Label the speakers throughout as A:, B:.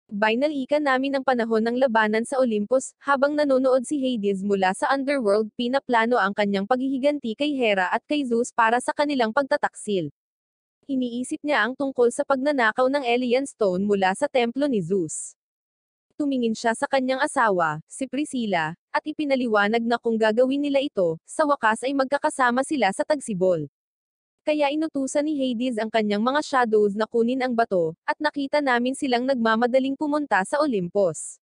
A: Binalikan namin ang panahon ng labanan sa Olympus, habang nanonood si Hades mula sa underworld, pinaplano ang kanyang paghihiganti kay Hera at kay Zeus para sa kanilang pagtataksil. Iniisip niya ang tungkol sa pagnanakaw ng Elian Stone mula sa templo ni Zeus. Tumingin siya sa kanyang asawa, si Priscilla, at ipinaliwanag na kung gagawin nila ito, sa wakas ay magkakasama sila sa tagsibol. Kaya inutusan ni Hades ang kanyang mga shadows na kunin ang bato, at nakita namin silang nagmamadaling pumunta sa Olympus.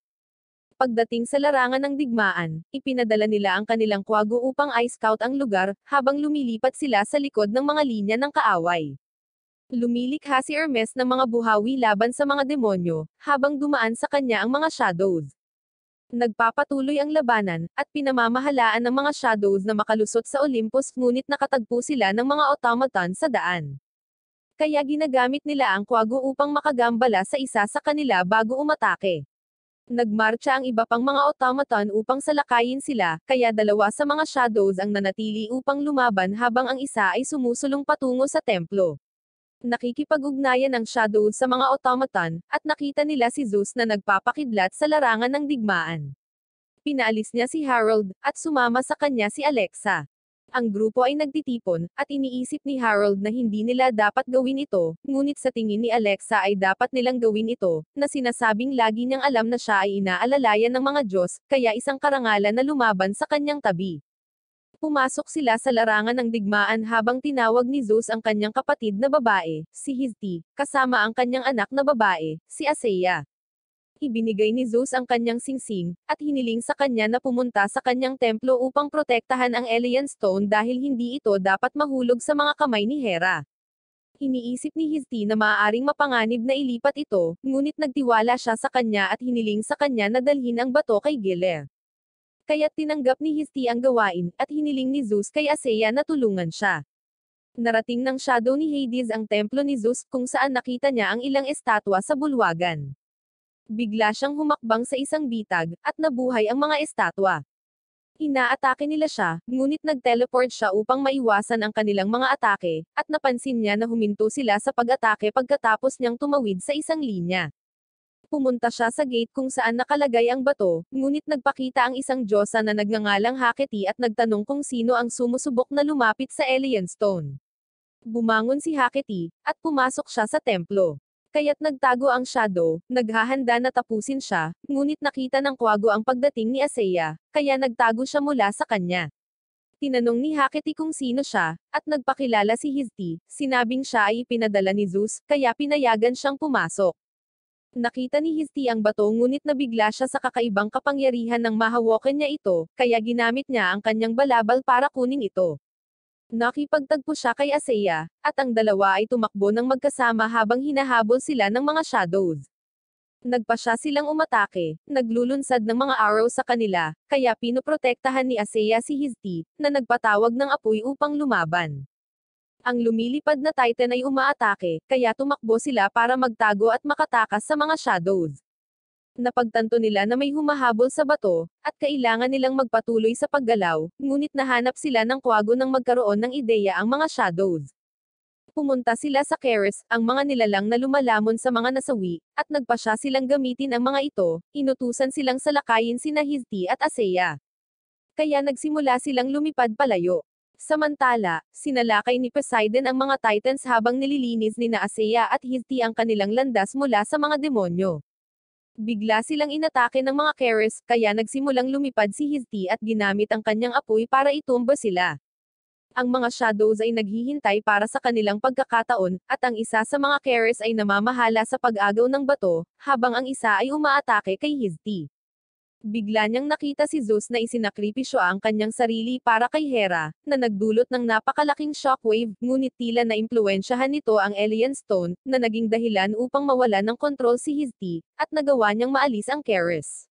A: Pagdating sa larangan ng digmaan, ipinadala nila ang kanilang kwago upang i-scout ang lugar, habang lumilipat sila sa likod ng mga linya ng kaaway. Lumilikha si Hermes ng mga buhawi laban sa mga demonyo, habang dumaan sa kanya ang mga shadows. Nagpapatuloy ang labanan, at pinamamahalaan ng mga shadows na makalusot sa Olympus, ngunit nakatagpo sila ng mga automaton sa daan. Kaya ginagamit nila ang kwago upang makagambala sa isa sa kanila bago umatake. Nagmarcha ang iba pang mga automaton upang salakayin sila, kaya dalawa sa mga shadows ang nanatili upang lumaban habang ang isa ay sumusulong patungo sa templo. Nakikipag-ugnayan ang shadows sa mga automaton, at nakita nila si Zeus na nagpapakidlat sa larangan ng digmaan. Pinaalis niya si Harold, at sumama sa kanya si Alexa. Ang grupo ay nagtitipon, at iniisip ni Harold na hindi nila dapat gawin ito, ngunit sa tingin ni Alexa ay dapat nilang gawin ito, na sinasabing lagi niyang alam na siya ay inaalalayan ng mga Diyos, kaya isang karangalan na lumaban sa kanyang tabi. Pumasok sila sa larangan ng digmaan habang tinawag ni Zeus ang kanyang kapatid na babae, si Histe, kasama ang kanyang anak na babae, si Aseia. Ibinigay ni Zeus ang kanyang singsing, at hiniling sa kanya na pumunta sa kanyang templo upang protektahan ang Elian Stone dahil hindi ito dapat mahulog sa mga kamay ni Hera. Iniisip ni Histe na maaaring mapanganib na ilipat ito, ngunit nagtiwala siya sa kanya at hiniling sa kanya na dalhin ang bato kay Gile. Kaya't tinanggap ni Histe ang gawain, at hiniling ni Zeus kay Aseia na tulungan siya. Narating ng shadow ni Hades ang templo ni Zeus, kung saan nakita niya ang ilang estatwa sa bulwagan. Bigla siyang humakbang sa isang bitag, at nabuhay ang mga estatwa. Inaatake nila siya, ngunit nag-teleport siya upang maiwasan ang kanilang mga atake, at napansin niya na huminto sila sa pag-atake pagkatapos niyang tumawid sa isang linya. Pumunta siya sa gate kung saan nakalagay ang bato, ngunit nagpakita ang isang diyosa na nagngangalang Hecate at nagtanong kung sino ang sumusubok na lumapit sa Elian Stone. Bumangon si Hecate, at pumasok siya sa templo. Kaya't nagtago ang shadow, naghahanda na tapusin siya, ngunit nakita ng kwago ang pagdating ni Aseia, kaya nagtago siya mula sa kanya. Tinanong ni Hecate kung sino siya, at nagpakilala si Histe, sinabing siya ay ipinadala ni Zeus, kaya pinayagan siyang pumasok. Nakita ni Histe ang bato ngunit nabigla siya sa kakaibang kapangyarihan ng mahawakan niya ito, kaya ginamit niya ang kanyang balabal para kunin ito. Nakipagtagpo siya kay Aseia, at ang dalawa ay tumakbo ng magkasama habang hinahabol sila ng mga shadows. Nagpasya silang umatake, naglulunsad ng mga arrow sa kanila, kaya pinoprotektahan ni Aseia si Histe, na nagpatawag ng apoy upang lumaban. Ang lumilipad na Titan ay umaatake, kaya tumakbo sila para magtago at makatakas sa mga shadows. Napagtanto nila na may humahabol sa bato, at kailangan nilang magpatuloy sa paggalaw, ngunit nahanap sila ng kwago nang magkaroon ng ideya ang mga shadows. Pumunta sila sa Keres, ang mga nilalang na lumalamon sa mga nasawi, at nagpasya silang gamitin ang mga ito, inutusan silang salakayin sina Histe at Aseia. Kaya nagsimula silang lumipad palayo. Samantala, sinalakay ni Poseidon ang mga Titans habang nililinis ni Aseia at Histe ang kanilang landas mula sa mga demonyo. Bigla silang inatake ng mga Keres, kaya nagsimulang lumipad si Histe at ginamit ang kanyang apoy para itumba sila. Ang mga shadows ay naghihintay para sa kanilang pagkakataon, at ang isa sa mga Keres ay namamahala sa pag-agaw ng bato, habang ang isa ay umaatake kay Histe. Bigla niyang nakita si Zeus na isinakripisyo ang kanyang sarili para kay Hera, na nagdulot ng napakalaking shockwave, ngunit tila naimpluwensyahan nito ang Elian Stone, na naging dahilan upang mawala ng kontrol si Histe, at nagawa niyang maalis ang Keres.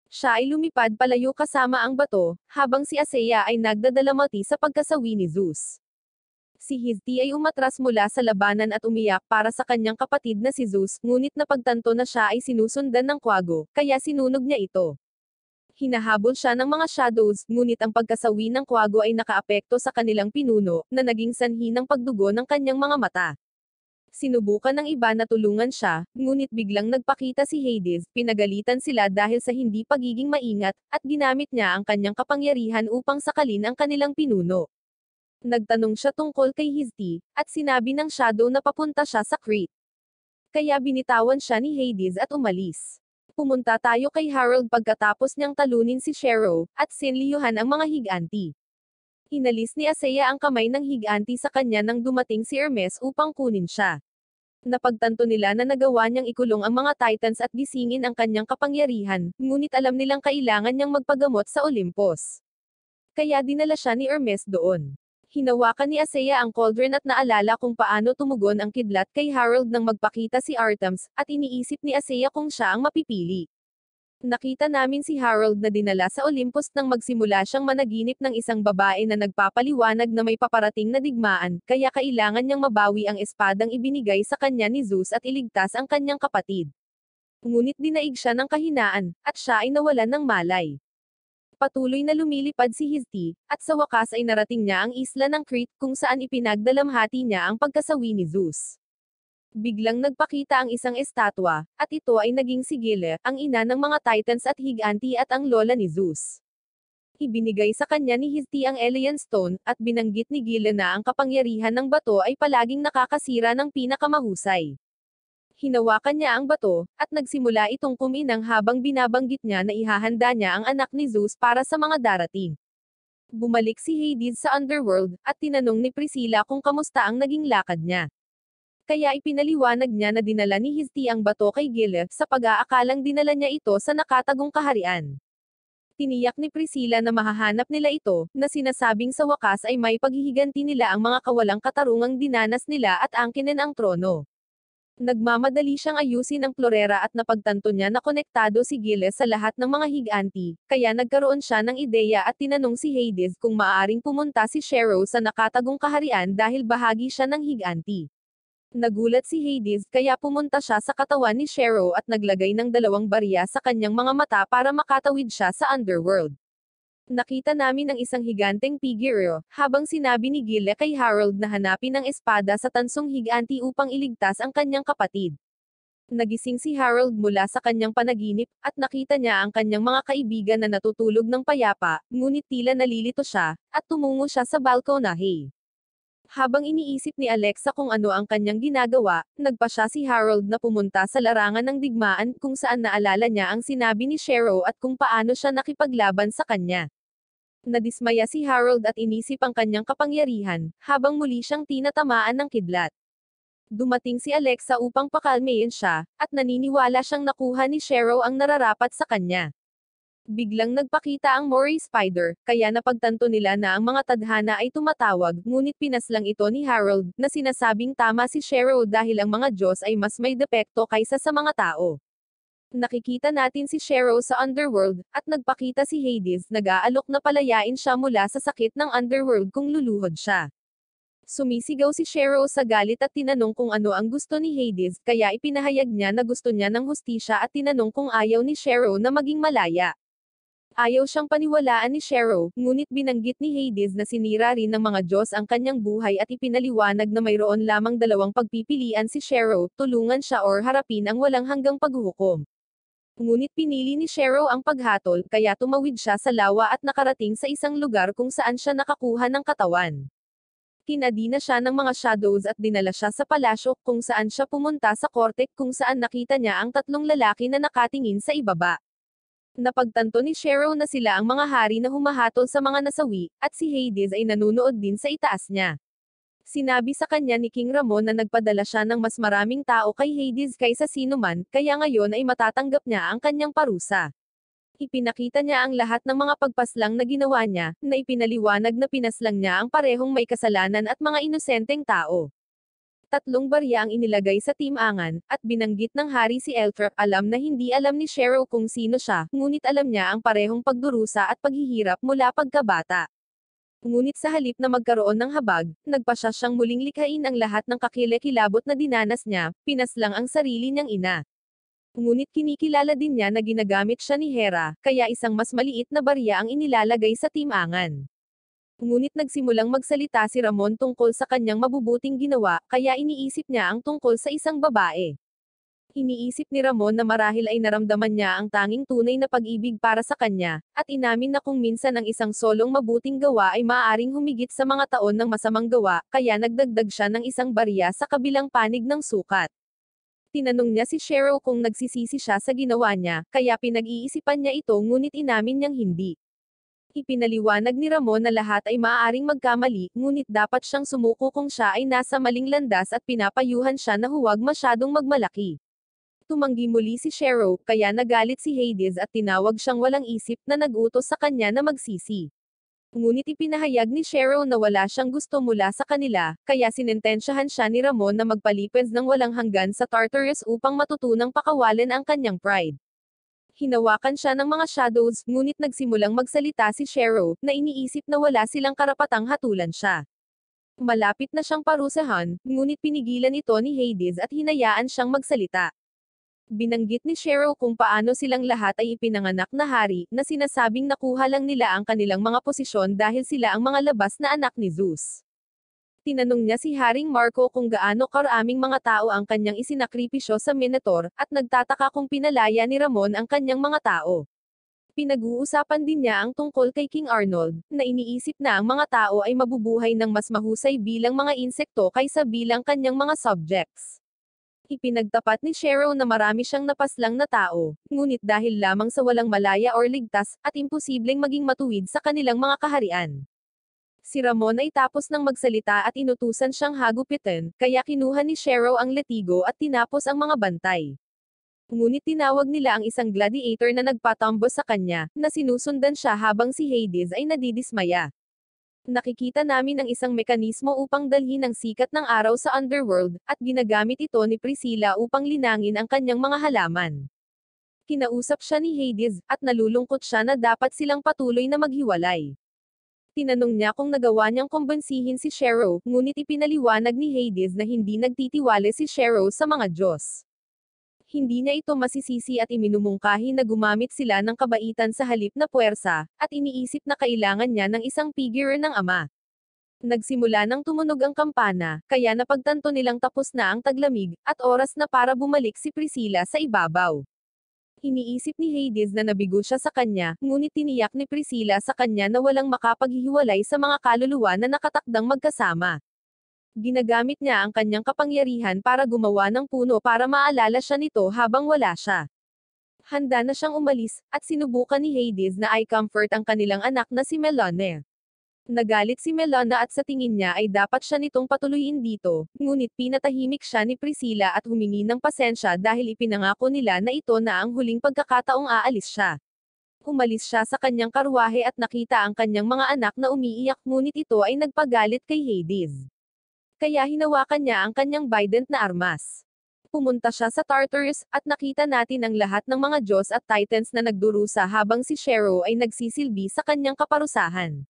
A: Siya ay lumipad palayo kasama ang bato, habang si Aseia ay nagdadalamati sa pagkasawi ni Zeus. Si Histe ay umatras mula sa labanan at umiyak para sa kanyang kapatid na si Zeus, ngunit napagtanto na siya ay sinusundan ng kwago, kaya sinunog niya ito. Hinahabol siya ng mga shadows, ngunit ang pagkasawi ng kwago ay nakaapekto sa kanilang pinuno, na naging sanhi ng pagdugo ng kanyang mga mata. Sinubukan ng iba na tulungan siya, ngunit biglang nagpakita si Hades, pinagalitan sila dahil sa hindi pagiging maingat, at ginamit niya ang kanyang kapangyarihan upang sakalin ang kanilang pinuno. Nagtanong siya tungkol kay Hizti, at sinabi ng Shadow na papunta siya sa Crete. Kaya binitawan siya ni Hades at umalis. Pumunta tayo kay Harold pagkatapos niyang talunin si Shero, at sinliyuhan ang mga higanti. Inalis ni Aseya ang kamay ng higanti sa kanya nang dumating si Hermes upang kunin siya. Napagtanto nila na nagawa niyang ikulong ang mga Titans at gisingin ang kanyang kapangyarihan, ngunit alam nilang kailangan niyang magpagamot sa Olympus. Kaya dinala siya ni Hermes doon. Hinawakan ni Aseya ang cauldron at naalala kung paano tumugon ang kidlat kay Harold nang magpakita si Artemis, at iniisip ni Aseya kung siya ang mapipili. Nakita namin si Harold na dinala sa Olympus nang magsimula siyang managinip ng isang babae na nagpapaliwanag na may paparating na digmaan, kaya kailangan niyang mabawi ang espadang ibinigay sa kanya ni Zeus at iligtas ang kanyang kapatid. Ngunit dinaig siya ng kahinaan, at siya ay nawalan ng malay. Patuloy na lumilipad si Hizti, at sa wakas ay narating niya ang isla ng Crete kung saan ipinagdalamhati niya ang pagkasawi ni Zeus. Biglang nagpakita ang isang estatwa, at ito ay naging si Gile, ang ina ng mga Titans at higanti at ang lola ni Zeus. Ibinigay sa kanya ni Hizti ang Elian Stone, at binanggit ni Gile na ang kapangyarihan ng bato ay palaging nakakasira ng pinakamahusay. Hinawakan niya ang bato, at nagsimula itong kuminang habang binabanggit niya na ihahanda niya ang anak ni Zeus para sa mga darating. Bumalik si Hades sa underworld, at tinanong ni Priscilla kung kamusta ang naging lakad niya. Kaya ipinaliwanag niya na dinala ni Hizti ang bato kay Gile, sa pag-aakalang dinala niya ito sa nakatagong kaharian. Tiniyak ni Priscilla na mahahanap nila ito, na sinasabing sa wakas ay may paghihiganti nila ang mga kawalang katarungang dinanas nila at angkinin ang trono. Nagmamadali siyang ayusin ang Florera at napagtanto niya na konektado si Gile sa lahat ng mga higanti, kaya nagkaroon siya ng ideya at tinanong si Hades kung maaaring pumunta si Shero sa nakatagong kaharian dahil bahagi siya ng higanti. Nagulat si Hades kaya pumunta siya sa katawan ni Shero at naglagay ng 2 barya sa kanyang mga mata para makatawid siya sa underworld. Nakita namin ang isang higanteng Pigiro, habang sinabi ni Gile kay Harold na hanapin ang espada sa tansong higanti upang iligtas ang kanyang kapatid. Nagising si Harold mula sa kanyang panaginip, at nakita niya ang kanyang mga kaibigan na natutulog ng payapa, ngunit tila nalilito siya, at tumungo siya sa balkonahe. Habang iniisip ni Alexa kung ano ang kanyang ginagawa, nagpa siya si Harold na pumunta sa larangan ng digmaan kung saan naalala niya ang sinabi ni Shero at kung paano siya nakipaglaban sa kanya. Nadismaya si Harold at inisip ang kanyang kapangyarihan, habang muli siyang tinatamaan ng kidlat. Dumating si Alexa upang pakalmeyin siya, at naniniwala siyang nakuha ni Shero ang nararapat sa kanya. Biglang nagpakita ang Mori Spider, kaya napagtanto nila na ang mga tadhana ay tumatawag, ngunit pinaslang ito ni Harold, na sinasabing tama si Shero dahil ang mga Diyos ay mas may depekto kaysa sa mga tao. Nakikita natin si Shero sa underworld, at nagpakita si Hades nag-aalok na palayain siya mula sa sakit ng underworld kung luluhod siya. Sumisigaw si Shero sa galit at tinanong kung ano ang gusto ni Hades, kaya ipinahayag niya na gusto niya ng hustisya at tinanong kung ayaw ni Shero na maging malaya. Ayaw siyang paniwalaan ni Shero, ngunit binanggit ni Hades na sinira rin ng mga Diyos ang kanyang buhay at ipinaliwanag na mayroon lamang 2 pagpipilian si Shero, tulungan siya or harapin ang walang hanggang paghuhukom. Ngunit pinili ni Shero ang paghatol, kaya tumawid siya sa lawa at nakarating sa isang lugar kung saan siya nakakuha ng katawan. Kinadina siya ng mga shadows at dinala siya sa palasyo, kung saan siya pumunta sa korte kung saan nakita niya ang 3 lalaki na nakatingin sa ibaba. Napagtanto ni Shero na sila ang mga hari na humahatol sa mga nasawi, at si Hades ay nanunood din sa itaas niya. Sinabi sa kanya ni King Ramon na nagpadala siya ng mas maraming tao kay Hades kaysa sinuman, kaya ngayon ay matatanggap niya ang kanyang parusa. Ipinakita niya ang lahat ng mga pagpaslang na ginawa niya, na ipinaliwanag na pinaslang niya ang parehong may kasalanan at mga inosenteng tao. 3 barya ang inilagay sa timangan, at binanggit ng hari si Eltrap, alam na hindi alam ni Shero kung sino siya, ngunit alam niya ang parehong pagdurusa at paghihirap mula pagkabata. Ngunit sa halip na magkaroon ng habag, nagpasya siyang muling likhain ang lahat ng kakilakilabot na dinanas niya, pinaslang ang sarili niyang ina. Ngunit kinikilala din niya na ginagamit siya ni Hera, kaya isang mas maliit na barya ang inilalagay sa timangan. Ngunit nagsimulang magsalita si Ramon tungkol sa kanyang mabubuting ginawa, kaya iniisip niya ang tungkol sa isang babae. Iniisip ni Ramon na marahil ay naramdaman niya ang tanging tunay na pag-ibig para sa kanya, at inamin na kung minsan ang isang solong mabuting gawa ay maaaring humigit sa mga taon ng masamang gawa, kaya nagdagdag siya ng isang barya sa kabilang panig ng sukat. Tinanong niya si Cheryl kung nagsisisi siya sa ginawa niya, kaya pinag-iisipan niya ito ngunit inamin niyang hindi. Ipinaliwanag ni Ramon na lahat ay maaaring magkamali, ngunit dapat siyang sumuko kung siya ay nasa maling landas at pinapayuhan siya na huwag masyadong magmalaki. Tumanggi muli si Cheryl, kaya nagalit si Hades at tinawag siyang walang isip na nag-utos sa kanya na magsisi. Ngunit ipinahayag ni Cheryl na wala siyang gusto mula sa kanila, kaya sinentensyahan siya ni Ramon na magpalipad ng walang hanggan sa Tartarus upang matutunang pakawalan ang kanyang pride. Hinawakan siya ng mga shadows, ngunit nagsimulang magsalita si Cheryl, na iniisip na wala silang karapatang hatulan siya. Malapit na siyang parusahan, ngunit pinigilan ito ni Hades at hinayaan siyang magsalita. Binanggit ni Cheryl kung paano silang lahat ay ipinanganak na hari, na sinasabing nakuha lang nila ang kanilang mga posisyon dahil sila ang mga labas na anak ni Zeus. Tinanong niya si Haring Marco kung gaano karaming mga tao ang kanyang isinakripisyo sa Minotaur, at nagtataka kung pinalaya ni Ramon ang kanyang mga tao. Pinag-uusapan din niya ang tungkol kay King Arnold, na iniisip na ang mga tao ay mabubuhay ng mas mahusay bilang mga insekto kaysa bilang kanyang mga subjects. Ipinagtapat ni Cheryl na marami siyang napaslang na tao, ngunit dahil lamang sa walang malaya or ligtas, at imposibleng maging matuwid sa kanilang mga kaharian. Si Ramon ay tapos ng magsalita at inutusan siyang hagupitin, kaya kinuha ni Cheryl ang letigo at tinapos ang mga bantay. Ngunit tinawag nila ang isang gladiator na nagpatambo sa kanya, na sinusundan siya habang si Hades ay nadidismaya. Nakikita namin ang isang mekanismo upang dalhin ang sikat ng araw sa underworld, at ginagamit ito ni Priscilla upang linangin ang kanyang mga halaman. Kinausap siya ni Hades, at nalulungkot siya na dapat silang patuloy na maghiwalay. Tinanong niya kung nagawa niyang kumbensihin si Cheryl, ngunit ipinaliwanag ni Hades na hindi nagtitiwala si Cheryl sa mga Diyos. Hindi niya ito masisisi at iminumungkahi na gumamit sila ng kabaitan sa halip na puwersa, at iniisip na kailangan niya ng isang figure ng ama. Nagsimula nang tumunog ang kampana, kaya napagtanto nilang tapos na ang taglamig, at oras na para bumalik si Priscilla sa ibabaw. Iniisip ni Hades na nabigo siya sa kanya, ngunit tiniyak ni Priscilla sa kanya na walang makapaghihiwalay sa mga kaluluwa na nakatakdang magkasama. Ginagamit niya ang kanyang kapangyarihan para gumawa ng puno para maalala siya nito habang wala siya. Handa na siyang umalis, at sinubukan ni Hades na i-comfort ang kanilang anak na si Melone. Nagalit si Melona at sa tingin niya ay dapat siya nitong patuloyin dito, ngunit pinatahimik siya ni Priscilla at humingi ng pasensya dahil ipinangako nila na ito na ang huling pagkakataong aalis siya. Umalis siya sa kanyang karwahe at nakita ang kanyang mga anak na umiiyak, ngunit ito ay nagpagalit kay Hades. Kaya hinawakan niya ang kanyang bident na armas. Pumunta siya sa Tartarus, at nakita natin ang lahat ng mga Diyos at Titans na nagdurusa habang si Cheryl ay nagsisilbi sa kanyang kaparusahan.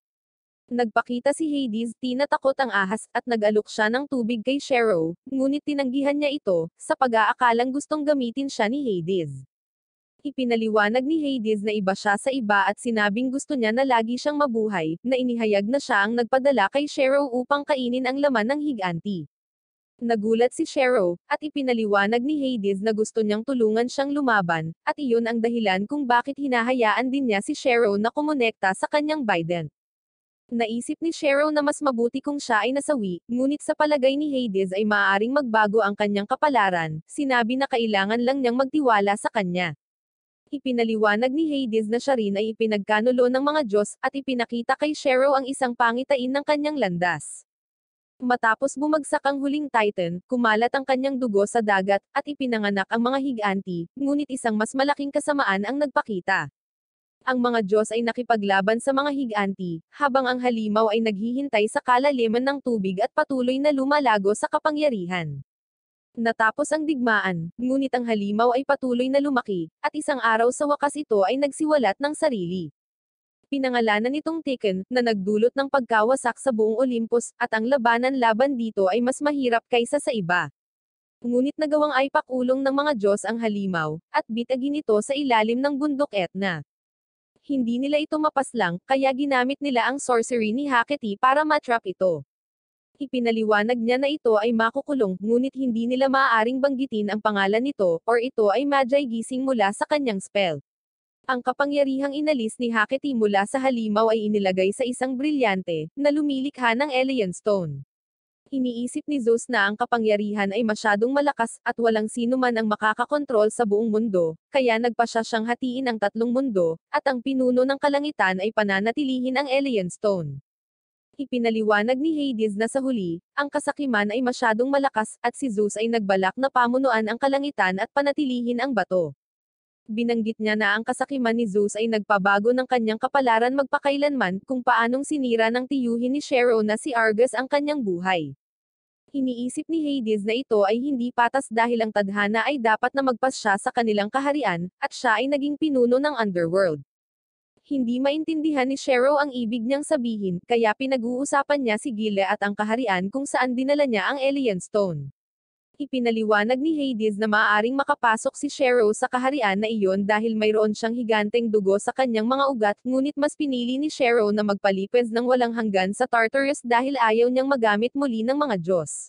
A: Nagpakita si Hades, tinatakot ang ahas, at nag-alok siya ng tubig kay Cheryl, ngunit tinanggihan niya ito, sa pag-aakalang gustong gamitin siya ni Hades. Ipinaliwanag ni Hades na iba siya sa iba at sinabing gusto niya na lagi siyang mabuhay, na inihayag na siya ang nagpadala kay Cheryl upang kainin ang laman ng higanti. Nagulat si Cheryl, at ipinaliwanag ni Hades na gusto niyang tulungan siyang lumaban, at iyon ang dahilan kung bakit hinahayaan din niya si Cheryl na kumonekta sa kanyang bident. Naisip ni Cheryl na mas mabuti kung siya ay nasawi, ngunit sa palagay ni Hades ay maaaring magbago ang kanyang kapalaran, sinabi na kailangan lang niyang magtiwala sa kanya. Ipinaliwanag ni Hades na siya rin ay ipinagkanulo ng mga Diyos, at ipinakita kay Cheryl ang isang pangitain ng kanyang landas. Matapos bumagsak ang huling Titan, kumalat ang kanyang dugo sa dagat, at ipinanganak ang mga higanti, ngunit isang mas malaking kasamaan ang nagpakita. Ang mga Diyos ay nakipaglaban sa mga higanti, habang ang halimaw ay naghihintay sa kalaliman ng tubig at patuloy na lumalago sa kapangyarihan. Natapos ang digmaan, ngunit ang halimaw ay patuloy na lumaki, at isang araw sa wakas ito ay nagsiwalat ng sarili. Pinangalanan itong Tiken, na nagdulot ng pagkawasak sa buong Olympus, at ang labanan laban dito ay mas mahirap kaysa sa iba. Ngunit nagawang aipakulong ng mga Diyos ang halimaw, at bitagin ito sa ilalim ng bundok Etna. Hindi nila ito mapaslang, kaya ginamit nila ang sorcery ni Hecate para matrap ito. Ipinaliwanag niya na ito ay makukulong, ngunit hindi nila maaaring banggitin ang pangalan nito, or ito ay magi gising mula sa kanyang spell. Ang kapangyarihang inalis ni Hecate mula sa halimaw ay inilagay sa isang brilyante, na lumilikha ng alien stone. Iniisip ni Zeus na ang kapangyarihan ay masyadong malakas, at walang sino man ang makakakontrol sa buong mundo, kaya nagpasya siyang hatiin ang tatlong mundo, at ang pinuno ng kalangitan ay pananatilihin ang alien stone. Ipinaliwanag ni Hades na sa huli, ang kasakiman ay masyadong malakas, at si Zeus ay nagbalak na pamunuan ang kalangitan at panatilihin ang bato. Binanggit niya na ang kasakiman ni Zeus ay nagpabago ng kanyang kapalaran magpakailanman, kung paanong sinira ng tiyuhin ni Shero na si Argus ang kanyang buhay. Iniisip ni Hades na ito ay hindi patas dahil ang tadhana ay dapat na magpasya sa kanilang kaharian, at siya ay naging pinuno ng underworld. Hindi maintindihan ni Shero ang ibig niyang sabihin, kaya pinag-uusapan niya si Gile at ang kaharian kung saan dinala niya ang alien stone. Ipinaliwanag ni Hades na maaaring makapasok si Shero sa kaharian na iyon dahil mayroon siyang higanteng dugo sa kanyang mga ugat, ngunit mas pinili ni Shero na magpalipez ng walang hanggan sa Tartarus dahil ayaw niyang magamit muli ng mga Diyos.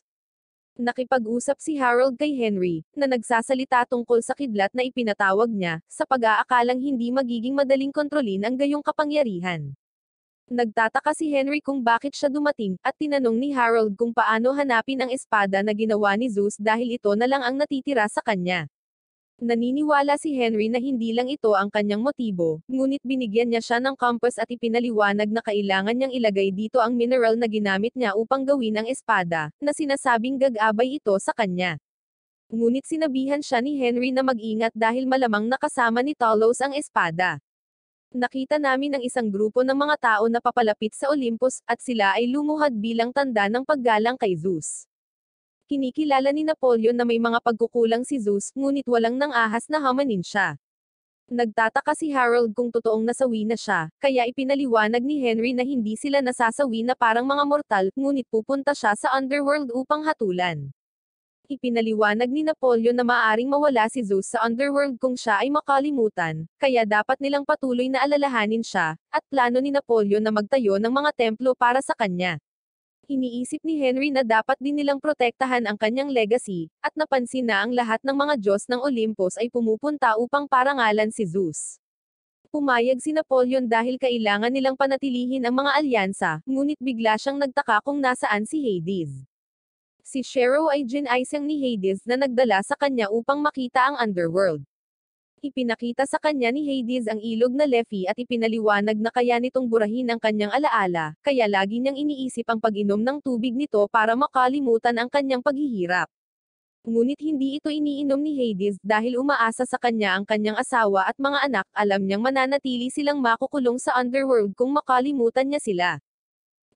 A: Nakipag-usap si Harold kay Henry, na nagsasalita tungkol sa kidlat na ipinatawag niya, sa pag-aakalang hindi magiging madaling kontrolin ang gayong kapangyarihan. Nagtataka si Henry kung bakit siya dumating, at tinanong ni Harold kung paano hanapin ang espada na ginawa ni Zeus dahil ito na lang ang natitira sa kanya. Naniniwala si Henry na hindi lang ito ang kanyang motibo, ngunit binigyan niya siya ng compass at ipinaliwanag na kailangan niyang ilagay dito ang mineral na ginamit niya upang gawin ang espada, na sinasabing gagabay ito sa kanya. Ngunit sinabihan siya ni Henry na mag-ingat dahil malamang nakasama ni Talos ang espada. Nakita namin ang isang grupo ng mga tao na papalapit sa Olympus, at sila ay lumuhad bilang tanda ng paggalang kay Zeus. Kinikilala ni Napoleon na may mga pagkukulang si Zeus, ngunit walang nang-ahas na hamanin siya. Nagtataka si Harold kung totoong nasawi na siya, kaya ipinaliwanag ni Henry na hindi sila nasasawi na parang mga mortal, ngunit pupunta siya sa underworld upang hatulan. Ipinaliwanag ni Napoleon na maaaring mawala si Zeus sa underworld kung siya ay makalimutan, kaya dapat nilang patuloy na alalahanin siya, at plano ni Napoleon na magtayo ng mga templo para sa kanya. Iniisip ni Henry na dapat din nilang protektahan ang kanyang legacy, at napansin na ang lahat ng mga Diyos ng Olympus ay pumupunta upang parangalan si Zeus. Pumayag si Napoleon dahil kailangan nilang panatilihin ang mga alyansa, ngunit bigla siyang nagtaka kung nasaan si Hades. Si Shero ay ginaisang ni Hades na nagdala sa kanya upang makita ang underworld. Ipinakita sa kanya ni Hades ang ilog na Lethe at ipinaliwanag na kaya nitong burahin ang kanyang alaala, kaya lagi niyang iniisip ang pag-inom ng tubig nito para makalimutan ang kanyang paghihirap. Ngunit hindi ito iniinom ni Hades dahil umaasa sa kanya ang kanyang asawa at mga anak, alam niyang mananatili silang makukulong sa underworld kung makalimutan niya sila.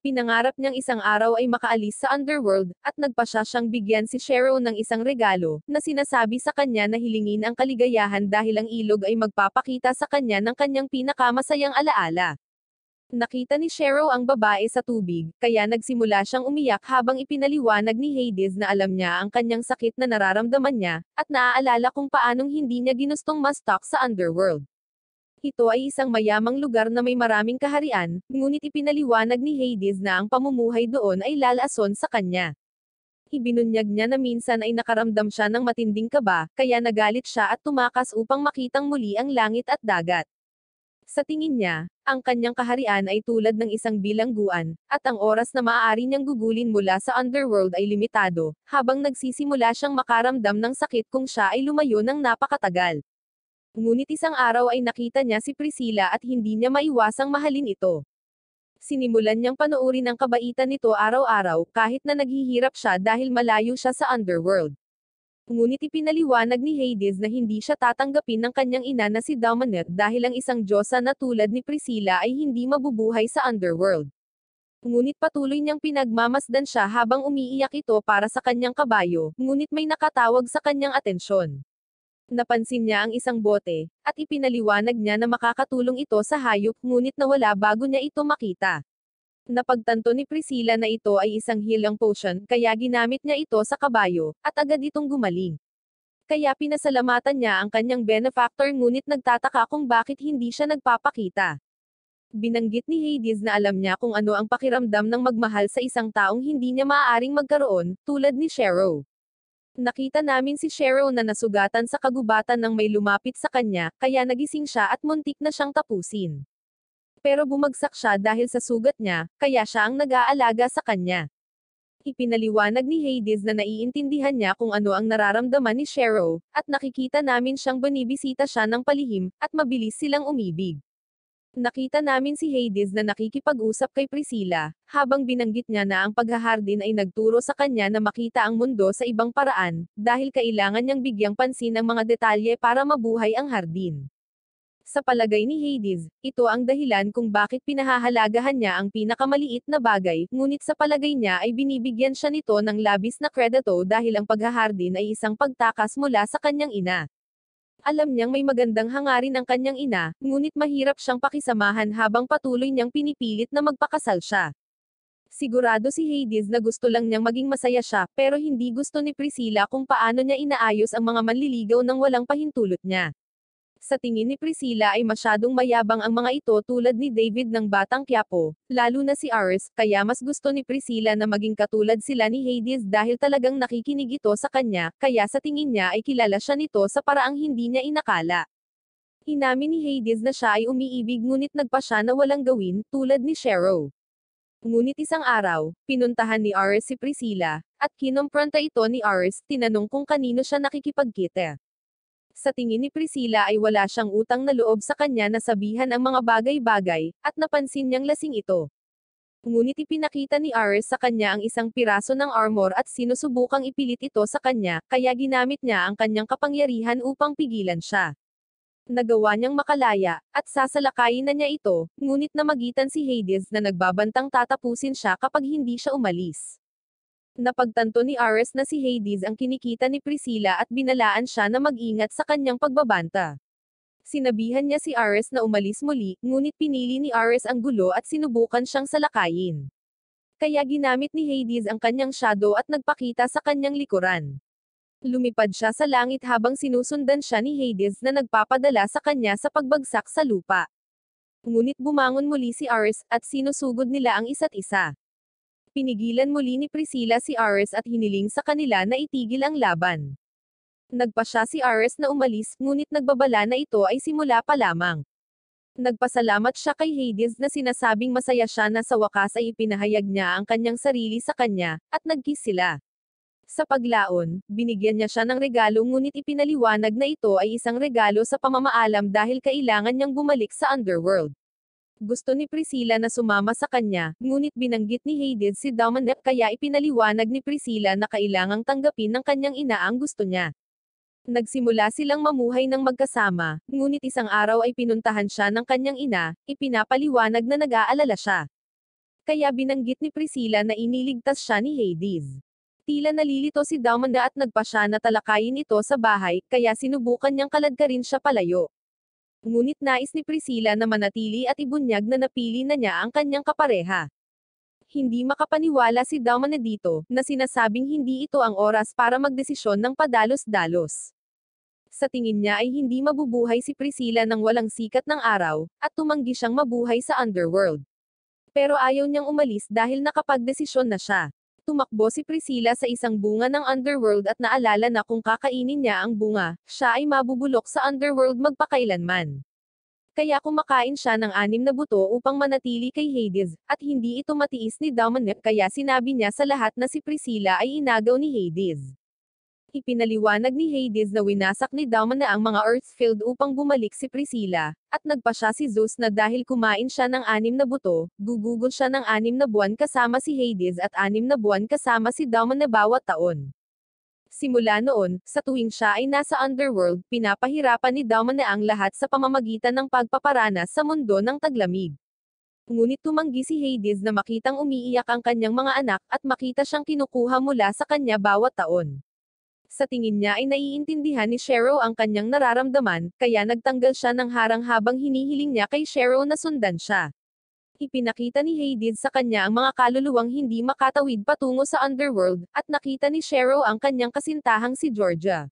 A: Pinangarap niyang isang araw ay makaalis sa underworld, at nagpasya siyang bigyan si Shero ng isang regalo, na sinasabi sa kanya na hilingin ang kaligayahan dahil ang ilog ay magpapakita sa kanya ng kanyang pinakamasayang alaala. Nakita ni Shero ang babae sa tubig, kaya nagsimula siyang umiyak habang ipinaliwanag ni Hades na alam niya ang kanyang sakit na nararamdaman niya, at naaalala kung paanong hindi niya ginustong ma-stuck sa underworld. Ito ay isang mayamang lugar na may maraming kaharian, ngunit ipinaliwanag ni Hades na ang pamumuhay doon ay lalason sa kanya. Ibinunyag niya na minsan ay nakaramdam siya ng matinding kaba, kaya nagalit siya at tumakas upang makitang muli ang langit at dagat. Sa tingin niya, ang kanyang kaharian ay tulad ng isang bilangguan, at ang oras na maaari niyang gugulin mula sa underworld ay limitado, habang nagsisimula siyang makaramdam ng sakit kung siya ay lumayo ng napakatagal. Ngunit isang araw ay nakita niya si Priscilla at hindi niya maiwasang mahalin ito. Sinimulan niyang panoorin ang kabaitan nito araw-araw, kahit na naghihirap siya dahil malayo siya sa underworld. Ngunit ipinaliwanag ni Hades na hindi siya tatanggapin ng kanyang ina na si Dominet dahil ang isang diyosa na tulad ni Priscilla ay hindi mabubuhay sa underworld. Ngunit patuloy niyang pinagmamasdan siya habang umiiyak ito para sa kanyang kabayo, ngunit may nakatawag sa kanyang atensyon. Napansin niya ang isang bote, at ipinaliwanag niya na makakatulong ito sa hayop, ngunit nawala bago niya ito makita. Napagtanto ni Priscilla na ito ay isang healing potion, kaya ginamit niya ito sa kabayo, at agad itong gumaling. Kaya pinasalamatan niya ang kanyang benefactor ngunit nagtataka kung bakit hindi siya nagpapakita. Binanggit ni Hades na alam niya kung ano ang pakiramdam ng magmahal sa isang taong hindi niya maaaring magkaroon, tulad ni Shero. Nakita namin si Shero na nasugatan sa kagubatan ng may lumapit sa kanya, kaya nagising siya at muntik na siyang tapusin. Pero bumagsak siya dahil sa sugat niya, kaya siya ang nag-aalaga sa kanya. Ipinaliwanag ni Hades na naiintindihan niya kung ano ang nararamdaman ni Shero, at nakikita namin siyang binibisita siya ng palihim, at mabilis silang umibig. Nakita namin si Hades na nakikipag-usap kay Priscilla, habang binanggit niya na ang paghahardin ay nagturo sa kanya na makita ang mundo sa ibang paraan, dahil kailangan niyang bigyang pansin ang mga detalye para mabuhay ang hardin. Sa palagay ni Hades, ito ang dahilan kung bakit pinahahalagahan niya ang pinakamaliit na bagay, ngunit sa palagay niya ay binibigyan siya nito ng labis na kredito dahil ang paghahardin ay isang pagtakas mula sa kanyang ina. Alam niyang may magandang hangarin ang kanyang ina, ngunit mahirap siyang pakisamahan habang patuloy niyang pinipilit na magpakasal siya. Sigurado si Hades na gusto lang niyang maging masaya siya, pero hindi gusto ni Priscilla kung paano niya inaayos ang mga manliligaw nang walang pahintulot niya. Sa tingin ni Priscilla ay masyadong mayabang ang mga ito tulad ni David ng Batang Quiapo, lalo na si Ares, kaya mas gusto ni Priscilla na maging katulad sila ni Hades dahil talagang nakikinig ito sa kanya, kaya sa tingin niya ay kilala siya nito sa paraang hindi niya inakala. Inamin ni Hades na siya ay umiibig ngunit nagpa siya na walang gawin, tulad ni Shero. Ngunit isang araw, pinuntahan ni Ares si Priscilla, at kinompronta ito ni Ares, tinanong kung kanino siya nakikipagkita. Sa tingin ni Priscilla ay wala siyang utang na loob sa kanya na sabihan ang mga bagay-bagay, at napansin niyang lasing ito. Ngunit ipinakita ni Ares sa kanya ang isang piraso ng armor at sinusubukang ipilit ito sa kanya, kaya ginamit niya ang kanyang kapangyarihan upang pigilan siya. Nagawa niyang makalaya, at sasalakayin na niya ito, ngunit namagitan si Hades na nagbabantang tatapusin siya kapag hindi siya umalis. Napagtanto ni Ares na si Hades ang kinikita ni Priscilla at binalaan siya na mag-ingat sa kanyang pagbabanta. Sinabihan niya si Ares na umalis muli, ngunit pinili ni Ares ang gulo at sinubukan siyang salakayin. Kaya ginamit ni Hades ang kanyang shadow at nagpakita sa kanyang likuran. Lumipad siya sa langit habang sinusundan siya ni Hades na nagpapadala sa kanya sa pagbagsak sa lupa. Ngunit bumangon muli si Ares, at sinusugod nila ang isa't isa. Pinigilan muli ni Priscilla si Ares at hiniling sa kanila na itigil ang laban. Nagpa siya si Ares na umalis, ngunit nagbabala na ito ay simula pa lamang. Nagpasalamat siya kay Hades na sinasabing masaya siya na sa wakas ay ipinahayag niya ang kanyang sarili sa kanya, at nagkiss sila. Sa paglaon, binigyan niya siya ng regalo ngunit ipinaliwanag na ito ay isang regalo sa pamamaalam dahil kailangan niyang bumalik sa underworld. Gusto ni Priscilla na sumama sa kanya, ngunit binanggit ni Hades si Dominic kaya ipinaliwanag ni Priscilla na kailangang tanggapin ng kanyang ina ang gusto niya. Nagsimula silang mamuhay ng magkasama, ngunit isang araw ay pinuntahan siya ng kanyang ina, ipinapaliwanag na nag-aalala siya. Kaya binanggit ni Priscilla na iniligtas siya ni Hades. Tila nalilito si Dominic at nagpa siya na talakayin ito sa bahay, kaya sinubukan niyang kaladkarin siya palayo. Ngunit nais ni Priscilla na manatili at ibunyag na napili na niya ang kanyang kapareha. Hindi makapaniwala si Dominic dito, na sinasabing hindi ito ang oras para magdesisyon ng padalos-dalos. Sa tingin niya ay hindi mabubuhay si Priscilla nang walang sikat ng araw, at tumanggi siyang mabuhay sa underworld. Pero ayaw niyang umalis dahil nakapagdesisyon na siya. Tumakbo si Priscilla sa isang bunga ng underworld at naalala na kung kakainin niya ang bunga, siya ay mabubulok sa underworld magpakailanman. Kaya kumakain siya ng 6 na buto upang manatili kay Hades, at hindi ito matiis ni Dominic kaya sinabi niya sa lahat na si Priscilla ay inagaw ni Hades. Ipinaliwanag ni Hades na winasak ni Dominic ang mga Earthfield upang bumalik si Priscilla, at nagpa siya si Zeus na dahil kumain siya ng 6 na buto, gugugol siya ng 6 na buwan kasama si Hades at 6 na buwan kasama si Dominic bawat taon. Simula noon, sa tuwing siya ay nasa underworld, pinapahirapan ni Dominic ang lahat sa pamamagitan ng pagpaparanas sa mundo ng taglamig. Ngunit tumanggi si Hades na makitang umiiyak ang kanyang mga anak at makita siyang kinukuha mula sa kanya bawat taon. Sa tingin niya ay naiintindihan ni Shero ang kanyang nararamdaman, kaya nagtanggal siya ng harang habang hinihiling niya kay Shero na sundan siya. Ipinakita ni Hades sa kanya ang mga kaluluwang hindi makatawid patungo sa underworld, at nakita ni Shero ang kanyang kasintahang si Georgia.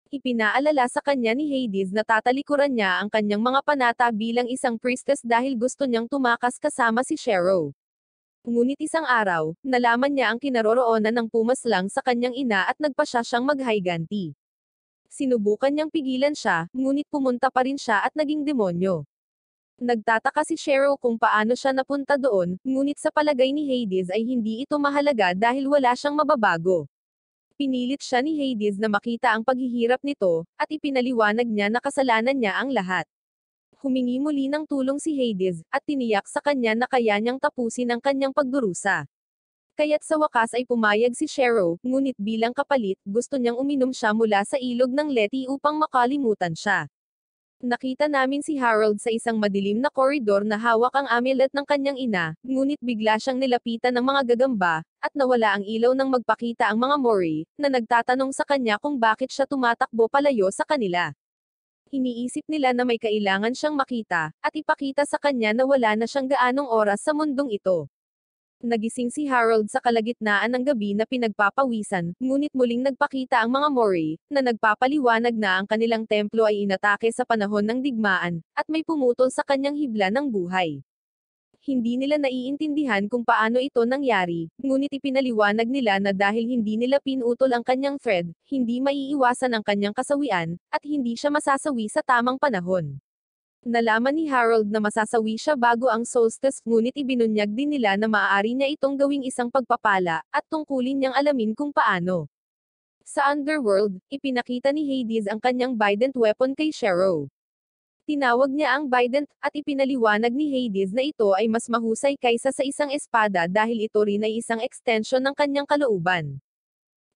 A: Ipinaalala sa kanya ni Hades na tatalikuran niya ang kanyang mga panata bilang isang priestess dahil gusto niyang tumakas kasama si Shero. Ngunit isang araw, nalaman niya ang kinaroroonan ng pumaslang sa kanyang ina at nagpasya siyang maghiganti. Sinubukan niyang pigilan siya, ngunit pumunta pa rin siya at naging demonyo. Nagtataka si Shero kung paano siya napunta doon, ngunit sa palagay ni Hades ay hindi ito mahalaga dahil wala siyang mababago. Pinilit siya ni Hades na makita ang paghihirap nito, at ipinaliwanag niya na kasalanan niya ang lahat. Humingi muli ng tulong si Hades, at tiniyak sa kanya na kaya niyang tapusin ang kanyang pagdurusa. Kaya't sa wakas ay pumayag si Shero, ngunit bilang kapalit, gusto niyang uminom siya mula sa ilog ng Letty upang makalimutan siya. Nakita namin si Harold sa isang madilim na koridor na hawak ang amulet ng kanyang ina, ngunit bigla siyang nilapitan ng mga gagamba, at nawala ang ilaw nang magpakita ang mga Mori, na nagtatanong sa kanya kung bakit siya tumatakbo palayo sa kanila. Iniisip nila na may kailangan siyang makita, at ipakita sa kanya na wala na siyang gaanong oras sa mundong ito. Nagising si Harold sa kalagitnaan ng gabi na pinagpapawisan, ngunit muling nagpakita ang mga Mori, na nagpapaliwanag na ang kanilang templo ay inatake sa panahon ng digmaan, at may pumutol sa kanyang hibla ng buhay. Hindi nila naiintindihan kung paano ito nangyari, ngunit ipinaliwanag nila na dahil hindi nila pinutol ang kanyang thread, hindi maiiwasan ang kanyang kasawian, at hindi siya masasawi sa tamang panahon. Nalaman ni Harold na masasawi siya bago ang solstice, ngunit ibinunyag din nila na maaari niya itong gawing isang pagpapala, at tungkulin niyang alamin kung paano. Sa Underworld, ipinakita ni Hades ang kanyang Bident weapon kay Shero. Tinawag niya ang Bident, at ipinaliwanag ni Hades na ito ay mas mahusay kaysa sa isang espada dahil ito rin ay isang extension ng kanyang kalooban.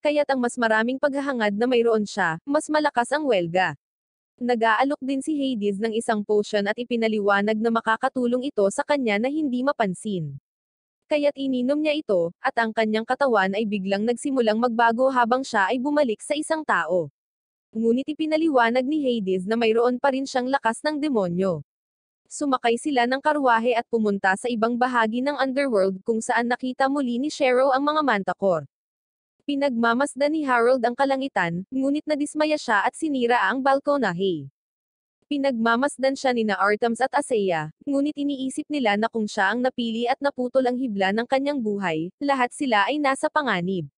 A: Kaya't ang mas maraming paghahangad na mayroon siya, mas malakas ang welga. Nag-aalok din si Hades ng isang potion at ipinaliwanag na makakatulong ito sa kanya na hindi mapansin. Kaya't ininom niya ito, at ang kanyang katawan ay biglang nagsimulang magbago habang siya ay bumalik sa isang tao. Ngunit ipinaliwanag ni Hades na mayroon pa rin siyang lakas ng demonyo. Sumakay sila ng karwahe at pumunta sa ibang bahagi ng Underworld kung saan nakita muli ni Shero ang mga Manticore. Pinagmamasdan ni Harold ang kalangitan, ngunit nadismaya siya at sinira ang balkonahe. Pinagmamasdan siya nina Artemis at Aseia, ngunit iniisip nila na kung siya ang napili at naputol ang hibla ng kanyang buhay, lahat sila ay nasa panganib.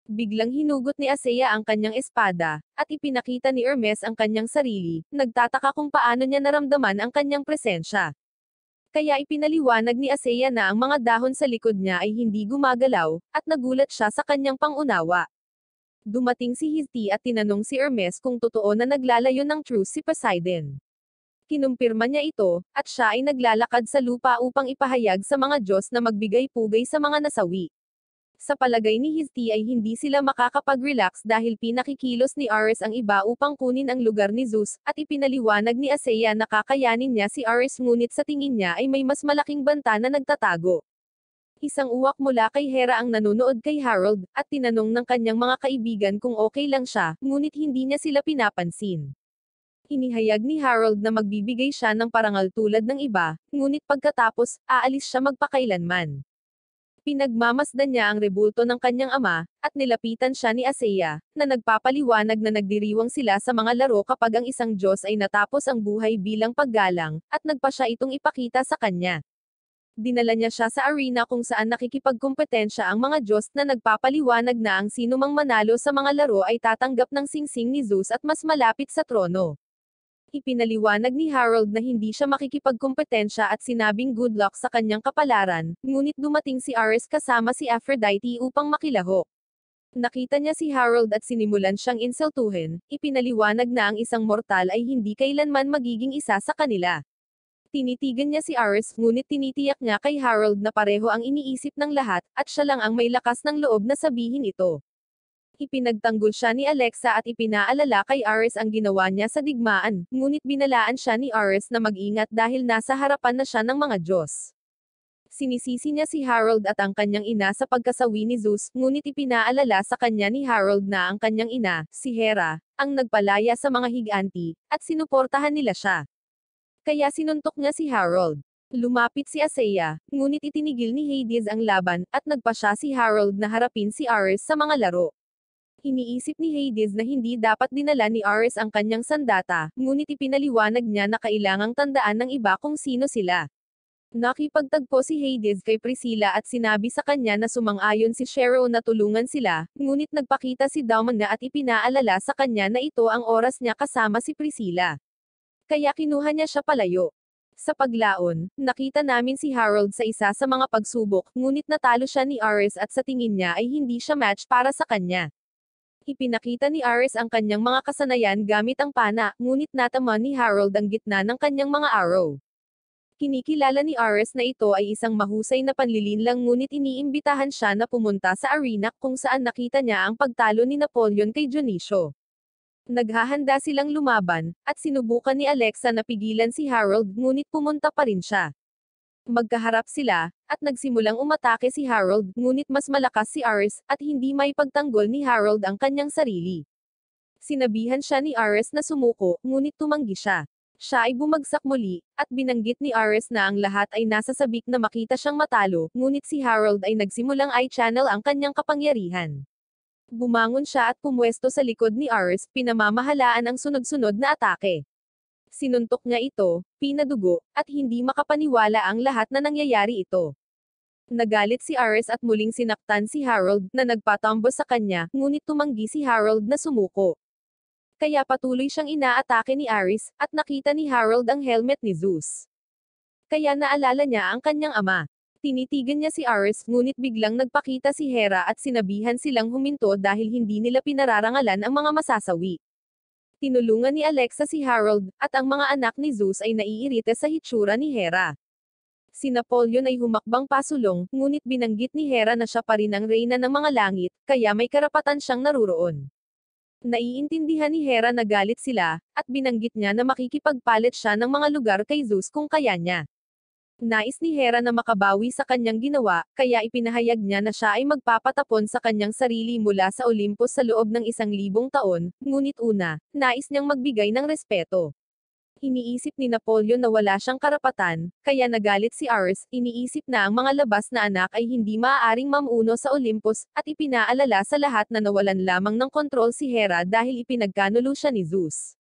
A: Biglang hinugot ni Aseia ang kanyang espada, at ipinakita ni Hermes ang kanyang sarili, nagtataka kung paano niya naramdaman ang kanyang presensya. Kaya ipinaliwanag ni Aseia na ang mga dahon sa likod niya ay hindi gumagalaw, at nagulat siya sa kanyang pangunawa. Dumating si Histe at tinanong si Hermes kung totoo na naglalayo ng truce si Poseidon. Kinumpirma niya ito, at siya ay naglalakad sa lupa upang ipahayag sa mga Diyos na magbigay pugay sa mga nasawi. Sa palagay ni Histe ay hindi sila makakapag-relax dahil pinakikilos ni Ares ang iba upang kunin ang lugar ni Zeus, at ipinaliwanag ni Aseia na kakayanin niya si Ares ngunit sa tingin niya ay may mas malaking banta na nagtatago. Isang uwak mula kay Hera ang nanonood kay Harold, at tinanong ng kanyang mga kaibigan kung okay lang siya, ngunit hindi niya sila pinapansin. Inihayag ni Harold na magbibigay siya ng parangal tulad ng iba, ngunit pagkatapos, aalis siya magpakailanman. Pinagmamasdan niya ang rebulto ng kanyang ama, at nilapitan siya ni Aseia, na nagpapaliwanag na nagdiriwang sila sa mga laro kapag ang isang Diyos ay natapos ang buhay bilang paggalang, at nagpa siya itong ipakita sa kanya. Dinala niya siya sa arena kung saan nakikipagkumpetensya ang mga Diyos na nagpapaliwanag na ang sinumang manalo sa mga laro ay tatanggap ng singsing ni Zeus at mas malapit sa trono. Ipinaliwanag ni Harold na hindi siya makikipagkumpetensya at sinabing good luck sa kanyang kapalaran, ngunit dumating si Ares kasama si Aphrodite upang makilahok. Nakita niya si Harold at sinimulan siyang insultuhin, ipinaliwanag na ang isang mortal ay hindi kailanman magiging isa sa kanila. Tinitigan niya si Ares, ngunit tinitiyak niya kay Harold na pareho ang iniisip ng lahat, at siya lang ang may lakas ng loob na sabihin ito. Ipinagtanggol siya ni Alexa at ipinaalala kay Ares ang ginawa niya sa digmaan, ngunit binalaan siya ni Ares na mag-ingat dahil nasa harapan na siya ng mga Diyos. Sinisisi niya si Harold at ang kanyang ina sa pagkasawi ni Zeus, ngunit ipinaalala sa kanya ni Harold na ang kanyang ina, si Hera, ang nagpalaya sa mga higanti, at sinuportahan nila siya. Kaya sinuntok niya si Harold. Lumapit si Aseia, ngunit itinigil ni Hades ang laban, at nagpa siya si Harold na harapin si Ares sa mga laro. Iniisip ni Hades na hindi dapat dinala ni Ares ang kanyang sandata, ngunit ipinaliwanag niya na kailangang tandaan ng iba kung sino sila. Nakipagtagpo si Hades kay Priscilla at sinabi sa kanya na sumang-ayon si Cheryl na tulungan sila, ngunit nagpakita si Domina at ipinaalala sa kanya na ito ang oras niya kasama si Priscilla. Kaya kinuha niya siya palayo. Sa paglaon, nakita namin si Harold sa isa sa mga pagsubok, ngunit natalo siya ni Ares at sa tingin niya ay hindi siya match para sa kanya. Ipinakita ni Ares ang kanyang mga kasanayan gamit ang pana, ngunit natama ni Harold ang gitna ng kanyang mga arrow. Kinikilala ni Ares na ito ay isang mahusay na panlilinlang ngunit iniimbitahan siya na pumunta sa arena kung saan nakita niya ang pagtalo ni Napoleon kay Dionisio. Naghahanda silang lumaban, at sinubukan ni Alexa na pigilan si Harold ngunit pumunta pa rin siya. Magkaharap sila, at nagsimulang umatake si Harold, ngunit mas malakas si Ares, at hindi maipagtanggol ni Harold ang kanyang sarili. Sinabihan siya ni Ares na sumuko, ngunit tumanggi siya. Siya ay bumagsak muli, at binanggit ni Ares na ang lahat ay nasa sabik na makita siyang matalo, ngunit si Harold ay nagsimulang i-channel ang kanyang kapangyarihan. Bumangon siya at pumwesto sa likod ni Ares, pinamamahalaan ang sunod-sunod na atake. Sinuntok niya ito, pinadugo, at hindi makapaniwala ang lahat na nangyayari ito. Nagalit si Ares at muling sinaktan si Harold, na nagpatambo sa kanya, ngunit tumanggi si Harold na sumuko. Kaya patuloy siyang inaatake ni Ares, at nakita ni Harold ang helmet ni Zeus. Kaya naalala niya ang kanyang ama. Tinitigan niya si Ares, ngunit biglang nagpakita si Hera at sinabihan silang huminto dahil hindi nila pinararangalan ang mga masasawi. Tinulungan ni Alexa si Harold, at ang mga anak ni Zeus ay naiirita sa hitsura ni Hera. Si Napoleon ay humakbang pasulong, ngunit binanggit ni Hera na siya pa rin ang reyna ng mga langit, kaya may karapatan siyang naruroon. Naiintindihan ni Hera na galit sila, at binanggit niya na makikipagpalit siya ng mga lugar kay Zeus kung kaya niya. Nais ni Hera na makabawi sa kanyang ginawa, kaya ipinahayag niya na siya ay magpapatapon sa kanyang sarili mula sa Olympus sa loob ng 1,000 taon, ngunit una, nais niyang magbigay ng respeto. Iniisip ni Napoleon na wala siyang karapatan, kaya nagalit si Ares, iniisip na ang mga labas na anak ay hindi maaaring mamuno sa Olympus, at ipinaalala sa lahat na nawalan lamang ng kontrol si Hera dahil ipinagkanulo siya ni Zeus.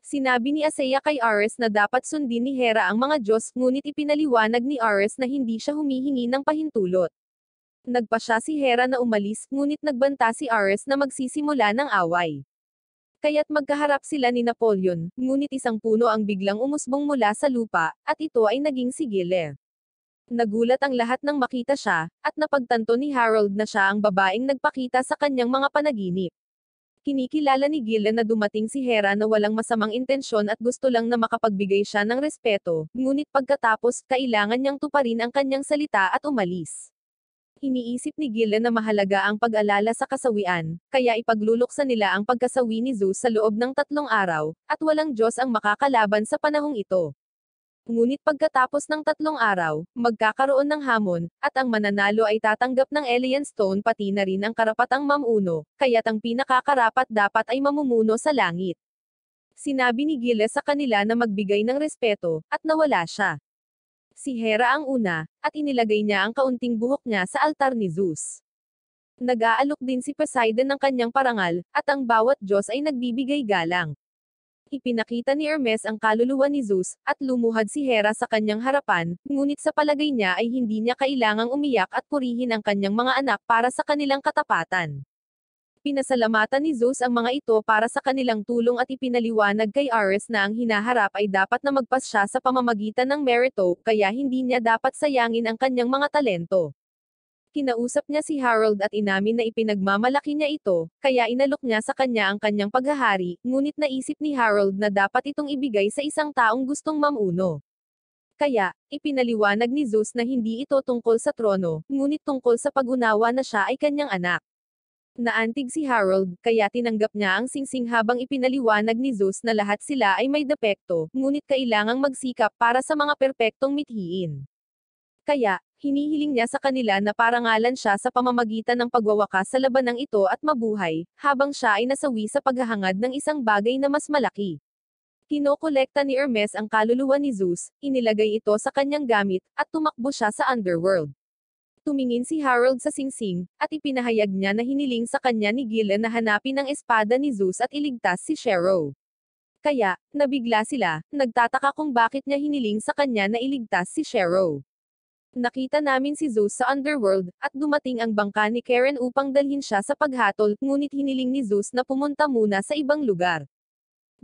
A: Sinabi ni Asaea kay Ares na dapat sundin ni Hera ang mga Diyos, ngunit ipinaliwanag ni Ares na hindi siya humihingi ng pahintulot. Nagpa siya si Hera na umalis, ngunit nagbanta si Ares na magsisimula ng away. Kaya't magkaharap sila ni Napoleon, ngunit isang puno ang biglang umusbong mula sa lupa, at ito ay naging si Giller. Nagulat ang lahat nang makita siya, at napagtanto ni Harold na siya ang babaeng nagpakita sa kanyang mga panaginip. Kinikilala ni Giller na dumating si Hera na walang masamang intensyon at gusto lang na makapagbigay siya ng respeto, ngunit pagkatapos, kailangan niyang tuparin ang kanyang salita at umalis. Iniisip ni Giller na mahalaga ang pag-alala sa kasawian, kaya ipagluluksa nila ang pagkasawi ni Zeus sa loob ng 3 araw, at walang Diyos ang makakalaban sa panahong ito. Ngunit pagkatapos ng 3 araw, magkakaroon ng hamon, at ang mananalo ay tatanggap ng Alien Stone pati na rin ang karapatang mamuno, kaya't ang pinakakarapat dapat ay mamumuno sa langit. Sinabi ni Gilles sa kanila na magbigay ng respeto, at nawala siya. Si Hera ang una, at inilagay niya ang kaunting buhok niya sa altar ni Zeus. Nag-aalok din si Poseidon ng kanyang parangal, at ang bawat Diyos ay nagbibigay galang. Ipinakita ni Hermes ang kaluluwa ni Zeus, at lumuhad si Hera sa kanyang harapan, ngunit sa palagay niya ay hindi niya kailangang umiyak at purihin ang kanyang mga anak para sa kanilang katapatan. Pinasalamatan ni Zeus ang mga ito para sa kanilang tulong at ipinaliwanag kay Ares na ang hinaharap ay dapat na magpas siya sa pamamagitan ng merito, kaya hindi niya dapat sayangin ang kanyang mga talento. Kinausap niya si Harold at inamin na ipinagmamalaki niya ito, kaya inalok niya sa kanya ang kanyang paghahari, ngunit naisip ni Harold na dapat itong ibigay sa isang taong gustong mamuno. Kaya, ipinaliwanag ni Zeus na hindi ito tungkol sa trono, ngunit tungkol sa pag-unawa na siya ay kanyang anak. Naantig si Harold, kaya tinanggap niya ang singsing habang ipinaliwanag ni Zeus na lahat sila ay may depekto, ngunit kailangang magsikap para sa mga perpektong mithiin. Kaya, hinihiling niya sa kanila na parangalan siya sa pamamagitan ng pagwawakas sa labanang ito at mabuhay, habang siya ay nasawi sa paghahangad ng isang bagay na mas malaki. Kinokolekta ni Hermes ang kaluluwa ni Zeus, inilagay ito sa kanyang gamit, at tumakbo siya sa underworld. Tumingin si Harold sa singsing, at ipinahayag niya na hiniling sa kanya ni Gillen na hanapin ang espada ni Zeus at iligtas si Shero. Kaya, nabigla sila, nagtataka kung bakit niya hiniling sa kanya na iligtas si Shero. Nakita namin si Zeus sa underworld, at dumating ang bangka ni Karen upang dalhin siya sa paghatol, ngunit hiniling ni Zeus na pumunta muna sa ibang lugar.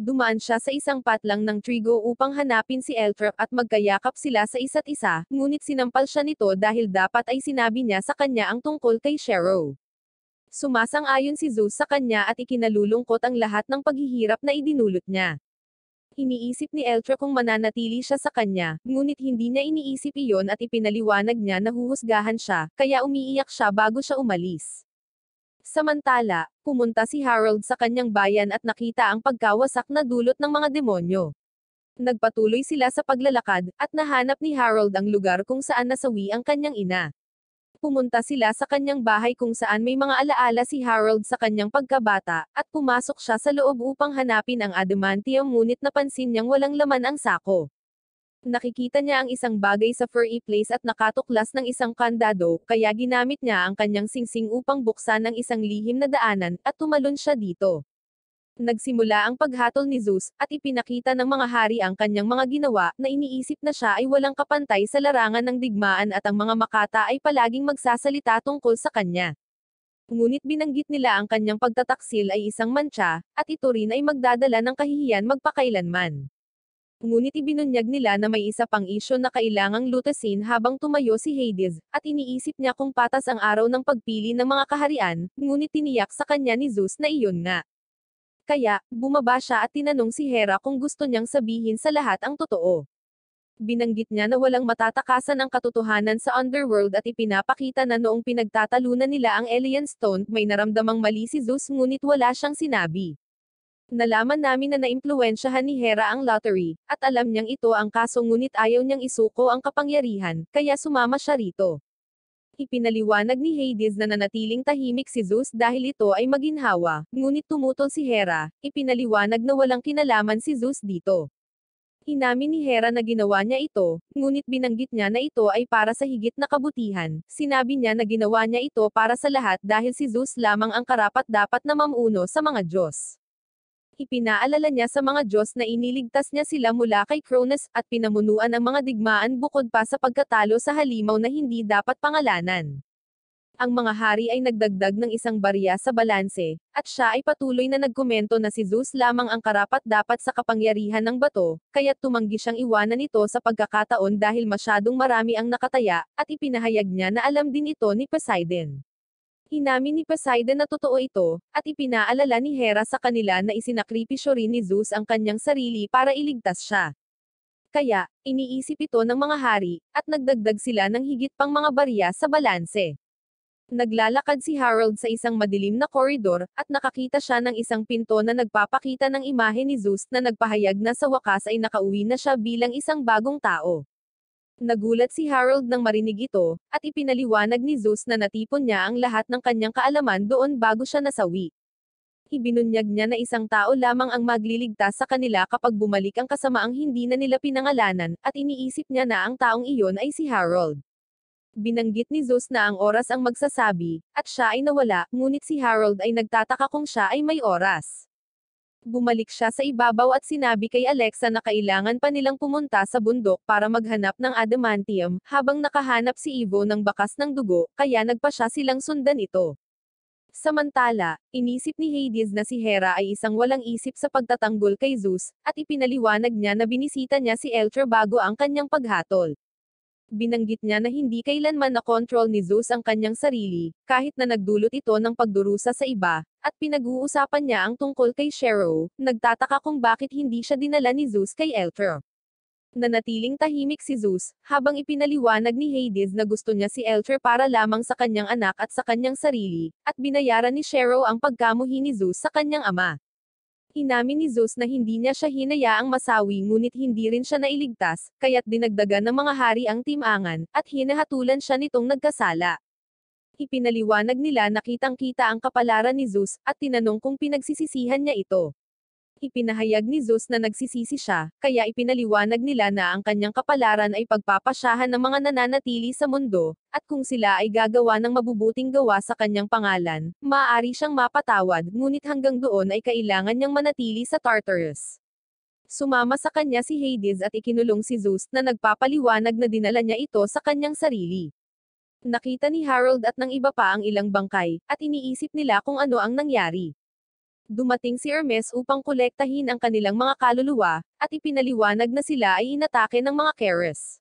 A: Dumaan siya sa isang patlang ng trigo upang hanapin si Eltrap at magkayakap sila sa isa't isa, ngunit sinampal siya nito dahil dapat ay sinabi niya sa kanya ang tungkol kay Shero. Sumasang-ayon si Zeus sa kanya at ikinalulungkot ang lahat ng paghihirap na idinulot niya. Iniisip ni Eltra kung mananatili siya sa kanya, ngunit hindi niya iniisip iyon at ipinaliwanag niya na huhusgahan siya, kaya umiiyak siya bago siya umalis. Samantala, pumunta si Harold sa kanyang bayan at nakita ang pagkawasak na dulot ng mga demonyo. Nagpatuloy sila sa paglalakad, at nahanap ni Harold ang lugar kung saan nasawi ang kanyang ina. Pumunta sila sa kanyang bahay kung saan may mga alaala si Harold sa kanyang pagkabata, at pumasok siya sa loob upang hanapin ang adamantium ngunit napansin niyang walang laman ang sako. Nakikita niya ang isang bagay sa furry place at nakatuklas ng isang kandado, kaya ginamit niya ang kanyang singsing upang buksan ang isang lihim na daanan, at tumalon siya dito. Nagsimula ang paghatol ni Zeus, at ipinakita ng mga hari ang kanyang mga ginawa, na iniisip na siya ay walang kapantay sa larangan ng digmaan at ang mga makata ay palaging magsasalita tungkol sa kanya. Ngunit binanggit nila ang kanyang pagtataksil ay isang mantsa, at ito rin ay magdadala ng kahihiyan magpakailanman. Ngunit ibinunyag nila na may isa pang isyo na kailangang lutasin habang tumayo si Hades, at iniisip niya kung patas ang araw ng pagpili ng mga kaharian, ngunit tiniyak sa kanya ni Zeus na iyon nga. Kaya, bumaba siya at tinanong si Hera kung gusto niyang sabihin sa lahat ang totoo. Binanggit niya na walang matatakasan ang katotohanan sa underworld at ipinapakita na noong pinagtatalunan nila ang Alien Stone, may naramdamang mali si Zeus ngunit wala siyang sinabi. Nalaman namin na naimpluwensyahan ni Hera ang lottery, at alam niyang ito ang kaso ngunit ayaw niyang isuko ang kapangyarihan, kaya sumama siya rito. Ipinaliwanag ni Hades na nanatiling tahimik si Zeus dahil ito ay maginhawa, ngunit tumutol si Hera, ipinaliwanag na walang kinalaman si Zeus dito. Inamin ni Hera na ginawa niya ito, ngunit binanggit niya na ito ay para sa higit na kabutihan, sinabi niya na ginawa niya ito para sa lahat dahil si Zeus lamang ang karapat-dapat na mamuno sa mga Diyos. Ipinaalala niya sa mga Diyos na iniligtas niya sila mula kay Cronus, at pinamunuan ang mga digmaan bukod pa sa pagkatalo sa halimaw na hindi dapat pangalanan. Ang mga hari ay nagdagdag ng isang barya sa balanse, at siya ay patuloy na nagkomento na si Zeus lamang ang karapat-dapat sa kapangyarihan ng bato, kaya't tumanggi siyang iwanan ito sa pagkakataon dahil masyadong marami ang nakataya, at ipinahayag niya na alam din ito ni Poseidon. Inamin ni Poseidon na totoo ito, at ipinaalala ni Hera sa kanila na isinakripisyo rin ni Zeus ang kanyang sarili para iligtas siya. Kaya, iniisip ito ng mga hari, at nagdagdag sila ng higit pang mga barya sa balanse. Naglalakad si Harold sa isang madilim na koridor, at nakakita siya ng isang pinto na nagpapakita ng imahe ni Zeus na nagpahayag na sa wakas ay nakauwi na siya bilang isang bagong tao. Nagulat si Harold nang marinig ito, at ipinaliwanag ni Zeus na natipon niya ang lahat ng kanyang kaalaman doon bago siya nasawi. Ibinunyag niya na isang tao lamang ang magliligtas sa kanila kapag bumalik ang kasamaang hindi na nila pinangalanan, at iniisip niya na ang taong iyon ay si Harold. Binanggit ni Zeus na ang oras ang magsasabi, at siya ay nawala, ngunit si Harold ay nagtataka kung siya ay may oras. Bumalik siya sa ibabaw at sinabi kay Alexa na kailangan pa nilang pumunta sa bundok para maghanap ng adamantium, habang nakahanap si Ivo ng bakas ng dugo, kaya nagpa siya silang sundan ito. Samantala, inisip ni Hades na si Hera ay isang walang isip sa pagtatanggol kay Zeus, at ipinaliwanag niya na binisita niya si Eltra bago ang kanyang paghatol. Binanggit niya na hindi kailanman na-control ni Zeus ang kanyang sarili, kahit na nagdulot ito ng pagdurusa sa iba, at pinag-uusapan niya ang tungkol kay Shero, nagtataka kung bakit hindi siya dinala ni Zeus kay Eltra. Nanatiling tahimik si Zeus, habang ipinaliwanag ni Hades na gusto niya si Eltra para lamang sa kanyang anak at sa kanyang sarili, at binayaran ni Shero ang pagkamuhi ni Zeus sa kanyang ama. Inamin ni Zeus na hindi niya siya hinayaang masawi ngunit hindi rin siya nailigtas, kaya't dinagdagan ng mga hari ang timangan, at hinahatulan siya nitong nagkasala. Ipinaliwanag nila na kitang-kita ang kapalaran ni Zeus, at tinanong kung pinagsisisihan niya ito. Ipinahayag ni Zeus na nagsisisi siya, kaya ipinaliwanag nila na ang kanyang kapalaran ay pagpapasyahan ng mga nananatili sa mundo, at kung sila ay gagawa ng mabubuting gawa sa kanyang pangalan, maaari siyang mapatawad, ngunit hanggang doon ay kailangan niyang manatili sa Tartarus. Sumama sa kanya si Hades at ikinulong si Zeus na nagpapaliwanag na dinala niya ito sa kanyang sarili. Nakita ni Harold at ng iba pa ang ilang bangkay, at iniisip nila kung ano ang nangyari. Dumating si Hermes upang kolektahin ang kanilang mga kaluluwa, at ipinaliwanag na sila ay inatake ng mga Keres.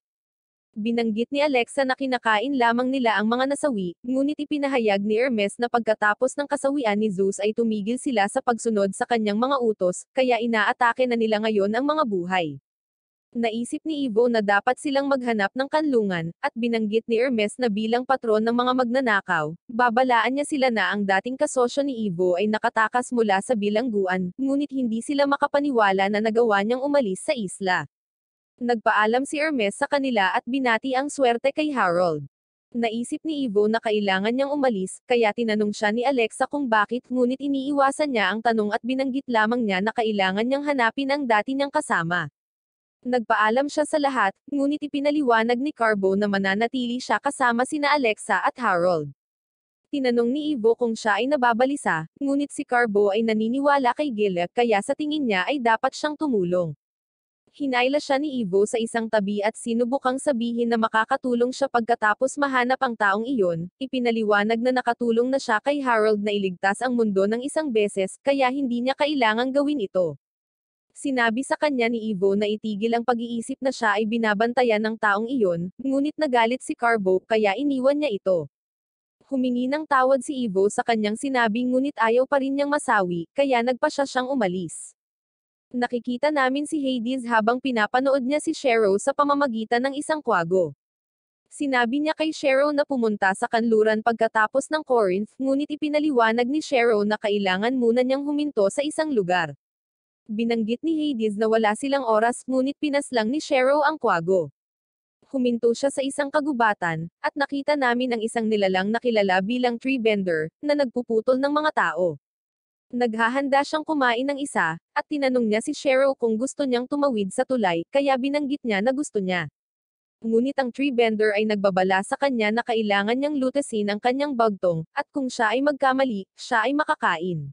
A: Binanggit ni Alexa na kinakain lamang nila ang mga nasawi, ngunit ipinahayag ni Hermes na pagkatapos ng kasawian ni Zeus ay tumigil sila sa pagsunod sa kanyang mga utos, kaya inaatake na nila ngayon ang mga buhay. Naisip ni Ivo na dapat silang maghanap ng kanlungan, at binanggit ni Hermes na bilang patron ng mga magnanakaw, babalaan niya sila na ang dating kasosyo ni Ivo ay nakatakas mula sa bilangguan, ngunit hindi sila makapaniwala na nagawa niyang umalis sa isla. Nagpaalam si Hermes sa kanila at binati ang swerte kay Harold. Naisip ni Ivo na kailangan niyang umalis, kaya tinanong siya ni Alexa kung bakit, ngunit iniiwasan niya ang tanong at binanggit lamang niya na kailangan niyang hanapin ang dati niyang kasama. Nagpaalam siya sa lahat, ngunit ipinaliwanag ni Carbo na mananatili siya kasama sina Alexa at Harold. Tinanong ni Ivo kung siya ay nababalisa, ngunit si Carbo ay naniniwala kay Gilip kaya sa tingin niya ay dapat siyang tumulong. Hinayla siya ni Ivo sa isang tabi at sinubukang sabihin na makakatulong siya pagkatapos mahanap ang taong iyon, ipinaliwanag na nakatulong na siya kay Harold na iligtas ang mundo ng isang beses, kaya hindi niya kailangang gawin ito. Sinabi sa kanya ni Ivo na itigil ang pag-iisip na siya ay binabantayan ng taong iyon, ngunit nagalit si Carbo kaya iniwan niya ito. Humingi ng tawad si Ivo sa kanyang sinabi ngunit ayaw pa rin niyang masawi, kaya nagpa siya siyang umalis. Nakikita namin si Hades habang pinapanood niya si Shero sa pamamagitan ng isang kwago. Sinabi niya kay Shero na pumunta sa kanluran pagkatapos ng Corinth, ngunit ipinaliwanag ni Shero na kailangan muna niyang huminto sa isang lugar. Binanggit ni Hades na wala silang oras, ngunit pinaslang ni Shero ang kwago. Huminto siya sa isang kagubatan, at nakita namin ang isang nilalang na kilala bilang tree bender, na nagpuputol ng mga tao. Naghahanda siyang kumain ng isa, at tinanong niya si Shero kung gusto niyang tumawid sa tulay, kaya binanggit niya na gusto niya. Ngunit ang tree bender ay nagbabala sa kanya na kailangan niyang lutasin ang kanyang bagtong, at kung siya ay magkamali, siya ay makakain.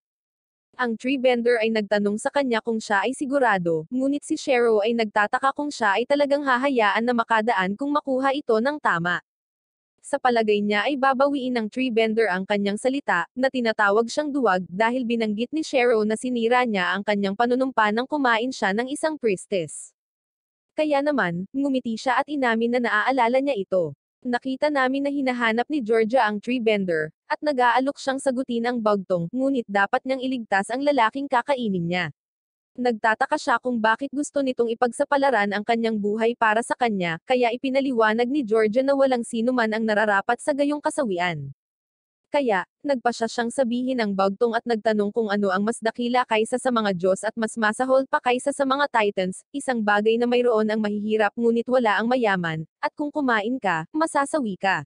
A: Ang tree bender ay nagtanong sa kanya kung siya ay sigurado, ngunit si Shero ay nagtataka kung siya ay talagang hahayaan na makadaan kung makuha ito ng tama. Sa palagay niya ay babawiin ng tree bender ang kanyang salita, na tinatawag siyang duwag, dahil binanggit ni Shero na sinira niya ang kanyang panunumpa nang kumain siya ng isang priestess. Kaya naman, ngumiti siya at inamin na naaalala niya ito. Nakita namin na hinahanap ni Georgia ang tree bender, at nag-aalok siyang sagutin ang bagtong, ngunit dapat niyang iligtas ang lalaking kakainin niya. Nagtataka siya kung bakit gusto nitong ipagsapalaran ang kanyang buhay para sa kanya, kaya ipinaliwanag ni Georgia na walang sino man ang nararapat sa gayong kasawian. Kaya, nagpa siya siyang sabihin ang bagtong at nagtanong kung ano ang mas dakila kaysa sa mga Diyos at mas masahol pa kaysa sa mga Titans, isang bagay na mayroon ang mahihirap ngunit wala ang mayaman, at kung kumain ka, masasawi ka.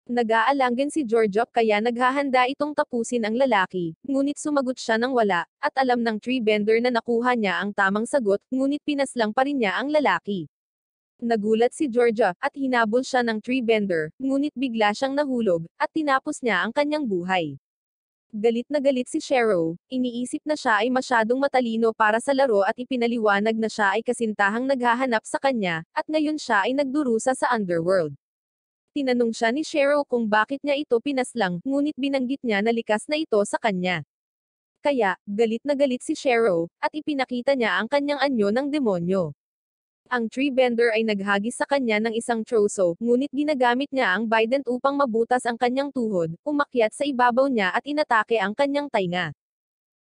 A: Nag-aalanggan si Georgia kaya naghahanda itong tapusin ang lalaki, ngunit sumagot siya ng wala, at alam ng tree bender na nakuha niya ang tamang sagot, ngunit pinaslang pa rin niya ang lalaki. Nagulat si Georgia, at hinabol siya ng tree bender, ngunit bigla siyang nahulog, at tinapos niya ang kanyang buhay. Galit na galit si Shero, iniisip na siya ay masyadong matalino para sa laro at ipinaliwanag na siya ay kasintahang naghahanap sa kanya, at ngayon siya ay nagdurusa sa underworld. Tinanong siya ni Shero kung bakit niya ito pinaslang, ngunit binanggit niya na likas na ito sa kanya. Kaya, galit na galit si Shero, at ipinakita niya ang kanyang anyo ng demonyo. Ang tree bender ay naghagis sa kanya ng isang troso, ngunit ginagamit niya ang bident upang mabutas ang kanyang tuhod, umakyat sa ibabaw niya at inatake ang kanyang tainga.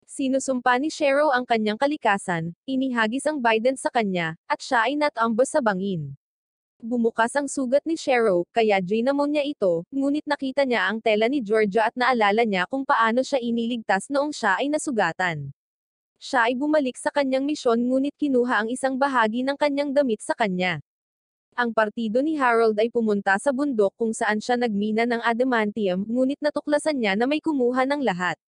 A: Sinusumpa ni Shero ang kanyang kalikasan, inihagis ang bident sa kanya, at siya ay natambos sa bangin. Bumukas ang sugat ni Shero, kaya ginamon niya ito, ngunit nakita niya ang tela ni Georgia at naalala niya kung paano siya iniligtas noong siya ay nasugatan. Siya ay bumalik sa kanyang misyon ngunit kinuha ang isang bahagi ng kanyang damit sa kanya. Ang partido ni Harold ay pumunta sa bundok kung saan siya nagmina ng adamantium, ngunit natuklasan niya na may kumuha ng lahat.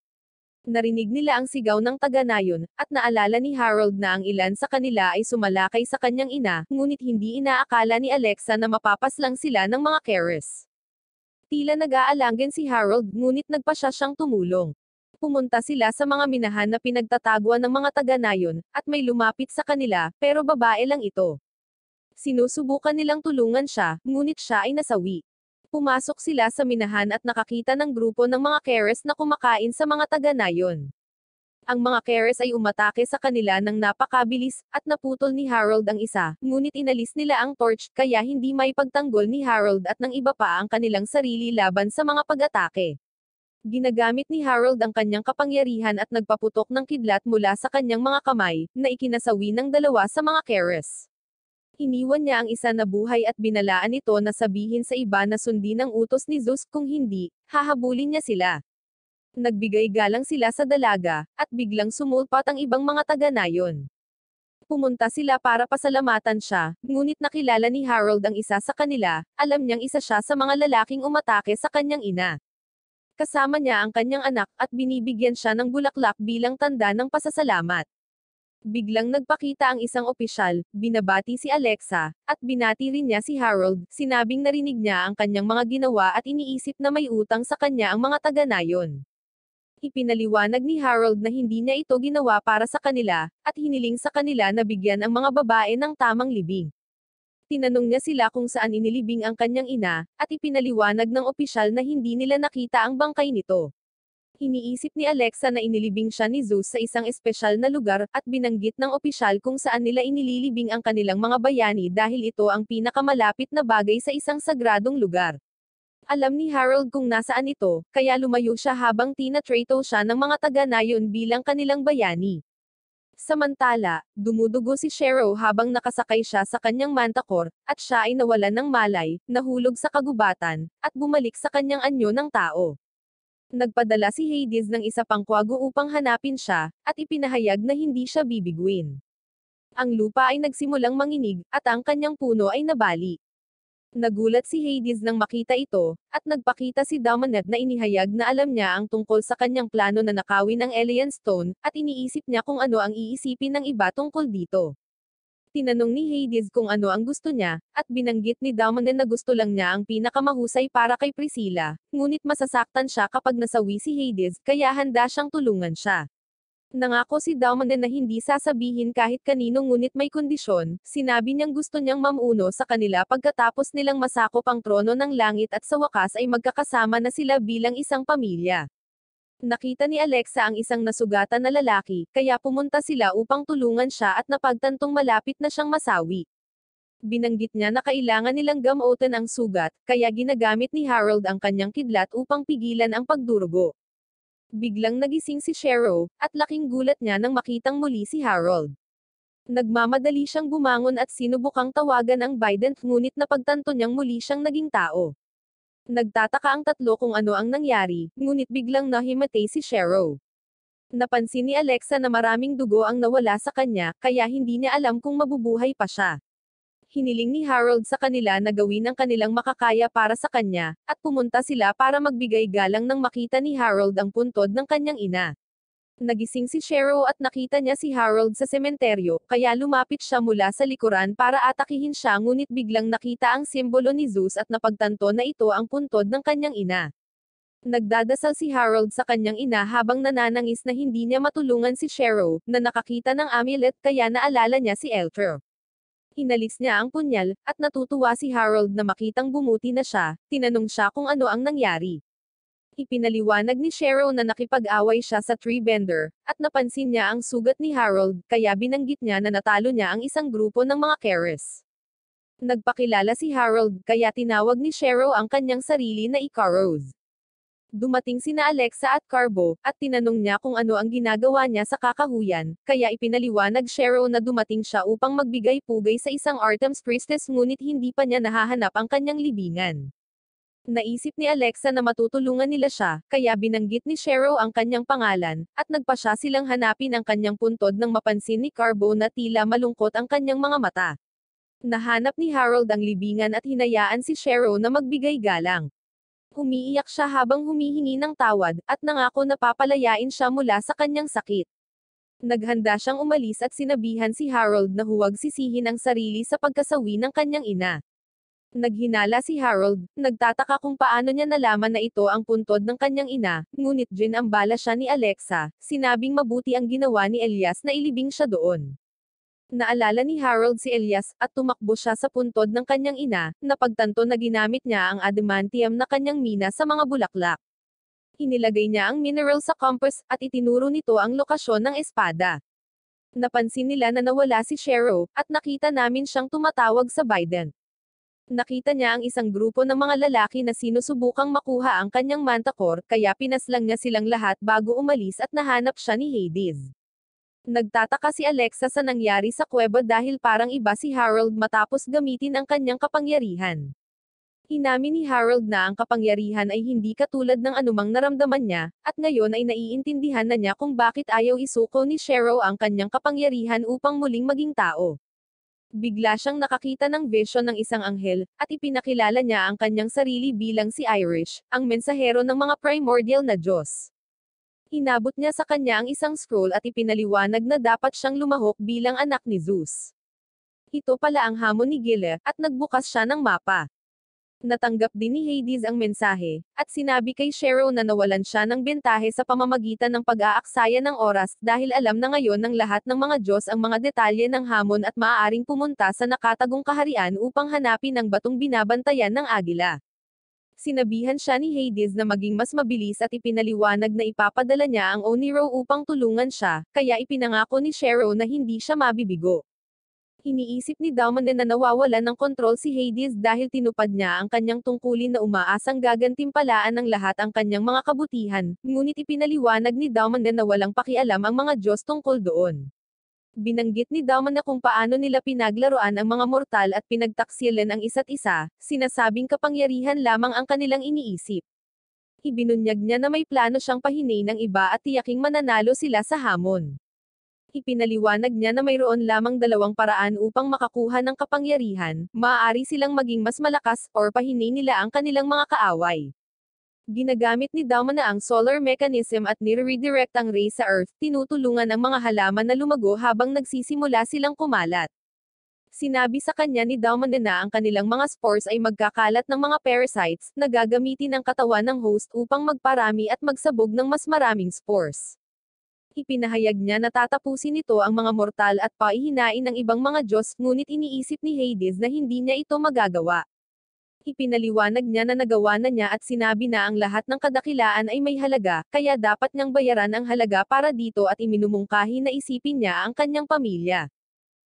A: Narinig nila ang sigaw ng taga-nayon, at naalala ni Harold na ang ilan sa kanila ay sumalakay sa kanyang ina, ngunit hindi inaakala ni Alexa na mapapaslang sila ng mga Keres. Tila nag-aalangin si Harold, ngunit nagpasya siyang tumulong. Pumunta sila sa mga minahan na pinagtataguan ng mga taga-nayon, at may lumapit sa kanila, pero babae lang ito. Sinusubukan nilang tulungan siya, ngunit siya ay nasawi. Pumasok sila sa minahan at nakakita ng grupo ng mga Keres na kumakain sa mga taga-nayon. Ang mga Keres ay umatake sa kanila ng napakabilis, at naputol ni Harold ang isa, ngunit inalis nila ang torch, kaya hindi maipagtanggol ni Harold at ng iba pa ang kanilang sarili laban sa mga pag-atake. Ginagamit ni Harold ang kanyang kapangyarihan at nagpaputok ng kidlat mula sa kanyang mga kamay, na ikinasawi ng dalawa sa mga Keres. Iniwan niya ang isa na buhay at binalaan ito na sabihin sa iba na sundin ang utos ni Zeus, kung hindi, hahabulin niya sila. Nagbigay galang sila sa dalaga, at biglang sumulpat ang ibang mga taga-nayon. Pumunta sila para pasalamatan siya, ngunit nakilala ni Harold ang isa sa kanila, alam niyang isa siya sa mga lalaking umatake sa kanyang ina. Kasama niya ang kanyang anak, at binibigyan siya ng bulaklak bilang tanda ng pasasalamat. Biglang nagpakita ang isang opisyal, binabati si Alexa, at binati rin niya si Harold, sinabing narinig niya ang kanyang mga ginawa at iniisip na may utang sa kanya ang mga taga-nayon. Ipinaliwanag ni Harold na hindi niya ito ginawa para sa kanila, at hiniling sa kanila na bigyan ang mga babae ng tamang libing. Tinanong niya sila kung saan inilibing ang kanyang ina, at ipinaliwanag ng opisyal na hindi nila nakita ang bangkay nito. Iniisip ni Alexa na inilibing siya ni Zeus sa isang espesyal na lugar, at binanggit ng opisyal kung saan nila inililibing ang kanilang mga bayani dahil ito ang pinakamalapit na bagay sa isang sagradong lugar. Alam ni Harold kung nasaan ito, kaya lumayo siya habang tinatrato siya ng mga taga-nayon bilang kanilang bayani. Samantala, dumudugo si Shero habang nakasakay siya sa kanyang mantakor, at siya ay nawalan ng malay, nahulog sa kagubatan, at bumalik sa kanyang anyo ng tao. Nagpadala si Hades ng isa pang kwago upang hanapin siya, at ipinahayag na hindi siya bibiguin. Ang lupa ay nagsimulang manginig, at ang kanyang puno ay nabali. Nagulat si Hades nang makita ito, at nagpakita si Damonet na inihayag na alam niya ang tungkol sa kanyang plano na nakawin ang Alien Stone, at iniisip niya kung ano ang iisipin ng iba tungkol dito. Tinanong ni Hades kung ano ang gusto niya, at binanggit ni Damonet na gusto lang niya ang pinakamahusay para kay Priscilla, ngunit masasaktan siya kapag nasawi si Hades, kaya handa siyang tulungan siya. Nangako si Damonet na hindi sasabihin kahit kanino, ngunit may kondisyon, sinabi niyang gusto niyang mamuno sa kanila pagkatapos nilang masakop ang trono ng langit at sa wakas ay magkakasama na sila bilang isang pamilya. Nakita ni Alexa ang isang nasugatan na lalaki, kaya pumunta sila upang tulungan siya at napagtantong malapit na siyang masawi. Binanggit niya na kailangan nilang gamutan ang sugat, kaya ginagamit ni Harold ang kanyang kidlat upang pigilan ang pagdurugo. Biglang nagising si Shero, at laking gulat niya nang makitang muli si Harold. Nagmamadali siyang bumangon at sinubukang tawagan ang Bident, ngunit napagtanto niyang muli siyang naging tao. Nagtataka ang tatlo kung ano ang nangyari, ngunit biglang nahimatay si Shero. Napansin ni Alexa na maraming dugo ang nawala sa kanya, kaya hindi niya alam kung mabubuhay pa siya. Hiniling ni Harold sa kanila na gawin ang kanilang makakaya para sa kanya, at pumunta sila para magbigay galang nang makita ni Harold ang puntod ng kanyang ina. Nagising si Shero at nakita niya si Harold sa sementeryo, kaya lumapit siya mula sa likuran para atakihin siya, ngunit biglang nakita ang simbolo ni Zeus at napagtanto na ito ang puntod ng kanyang ina. Nagdadasal si Harold sa kanyang ina habang nananangis na hindi niya matulungan si Shero, na nakakita ng amulet, kaya naalala niya si Eltro. Inalis niya ang punyal, at natutuwa si Harold na makitang bumuti na siya, tinanong siya kung ano ang nangyari. Ipinaliwanag ni Shero na nakipag-away siya sa tree bender, at napansin niya ang sugat ni Harold, kaya binanggit niya na natalo niya ang isang grupo ng mga Keres. Nagpakilala si Harold, kaya tinawag ni Shero ang kanyang sarili na Ikaros. Dumating sina Alexa at Carbo, at tinanong niya kung ano ang ginagawa niya sa kakahuyan, kaya ipinaliwanag Shero na dumating siya upang magbigay pugay sa isang Artemis priestess, ngunit hindi pa niya nahahanap ang kanyang libingan. Naisip ni Alexa na matutulungan nila siya, kaya binanggit ni Shero ang kanyang pangalan, at nagpasya silang hanapin ang kanyang puntod nang mapansin ni Carbo na tila malungkot ang kanyang mga mata. Nahanap ni Harold ang libingan at hinayaan si Shero na magbigay galang. Umiiyak siya habang humihingi ng tawad, at nangako na papalayain siya mula sa kanyang sakit. Naghanda siyang umalis at sinabihan si Harold na huwag sisihin ang sarili sa pagkasawi ng kanyang ina. Naghinala si Harold, nagtataka kung paano niya nalaman na ito ang puntod ng kanyang ina, ngunit ginambala siya ni Alexa, sinabing mabuti ang ginawa ni Elias na ilibing siya doon. Naalala ni Harold si Elias, at tumakbo siya sa puntod ng kanyang ina, napagtanto na ginamit niya ang adamantium na kanyang mina sa mga bulaklak. Inilagay niya ang mineral sa compass, at itinuro nito ang lokasyon ng espada. Napansin nila na nawala si Shero, at nakita namin siyang tumatawag sa Biden. Nakita niya ang isang grupo ng mga lalaki na sinusubukang makuha ang kanyang manticore, kaya pinaslang niya silang lahat bago umalis at nahanap siya ni Hades. Nagtataka si Alexa sa nangyari sa kuweba dahil parang iba si Harold matapos gamitin ang kanyang kapangyarihan. Inamin ni Harold na ang kapangyarihan ay hindi katulad ng anumang naramdaman niya, at ngayon ay naiintindihan na niya kung bakit ayaw isuko ni Shero ang kanyang kapangyarihan upang muling maging tao. Bigla siyang nakakita ng vision ng isang anghel, at ipinakilala niya ang kanyang sarili bilang si Irish, ang mensahero ng mga primordial na Diyos. Inabot niya sa kanya ang isang scroll at ipinaliwanag na dapat siyang lumahok bilang anak ni Zeus. Ito pala ang hamon ni Gile, at nagbukas siya ng mapa. Natanggap din ni Hades ang mensahe, at sinabi kay Shero na nawalan siya ng bentahe sa pamamagitan ng pag-aaksaya ng oras dahil alam na ngayon ng lahat ng mga Diyos ang mga detalye ng hamon at maaaring pumunta sa nakatagong kaharian upang hanapin ang batong binabantayan ng agila. Sinabihan siya ni Hades na maging mas mabilis at ipinaliwanag na ipapadala niya ang Oniro upang tulungan siya, kaya ipinangako ni Shero na hindi siya mabibigo. Iniisip ni Daumanen na nawawalan ng kontrol si Hades dahil tinupad niya ang kanyang tungkulin na umaasang gagantimpalaan ng lahat ang kanyang mga kabutihan, ngunit ipinaliwanag ni Daumanen na walang pakialam ang mga Diyos tungkol doon. Binanggit ni Daumanen kung paano nila pinaglaruan ang mga mortal at pinagtaksilan ang isa't isa, sinasabing kapangyarihan lamang ang kanilang iniisip. Ibinunyag niya na may plano siyang pahinay ng iba at tiyaking mananalo sila sa hamon. Ipinaliwanag niya na mayroon lamang dalawang paraan upang makakuha ng kapangyarihan, maaari silang maging mas malakas, or pahinay nila ang kanilang mga kaaway. Ginagamit ni Daumanen ang solar mechanism at nire-redirect ang ray sa Earth, tinutulungan ang mga halaman na lumago habang nagsisimula silang kumalat. Sinabi sa kanya ni Daumanen na ang kanilang mga spores ay magkakalat ng mga parasites, na gagamitin ang katawan ng host upang magparami at magsabog ng mas maraming spores. Ipinahayag niya na tatapusin nito ang mga mortal at paihinain ng ibang mga Diyos, ngunit iniisip ni Hades na hindi niya ito magagawa. Ipinaliwanag niya na nagawa na niya at sinabi na ang lahat ng kadakilaan ay may halaga, kaya dapat niyang bayaran ang halaga para dito at iminumungkahi na isipin niya ang kanyang pamilya.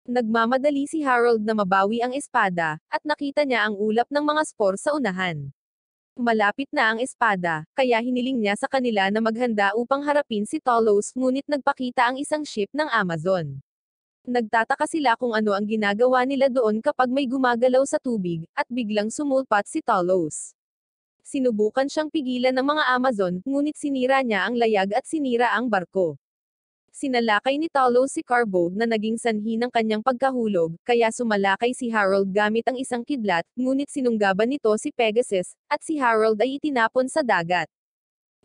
A: Nagmamadali si Harold na mabawi ang espada, at nakita niya ang ulap ng mga spore sa unahan. Malapit na ang espada, kaya hiniling niya sa kanila na maghanda upang harapin si Talos, ngunit nagpakita ang isang ship ng Amazon. Nagtataka sila kung ano ang ginagawa nila doon kapag may gumagalaw sa tubig, at biglang sumulpat si Talos. Sinubukan siyang pigilan ng mga Amazon, ngunit sinira niya ang layag at sinira ang barko. Sinalakay ni Talos si Carbo na naging sanhi ng kanyang pagkahulog, kaya sumalakay si Harold gamit ang isang kidlat, ngunit sinunggaban nito si Pegasus, at si Harold ay itinapon sa dagat.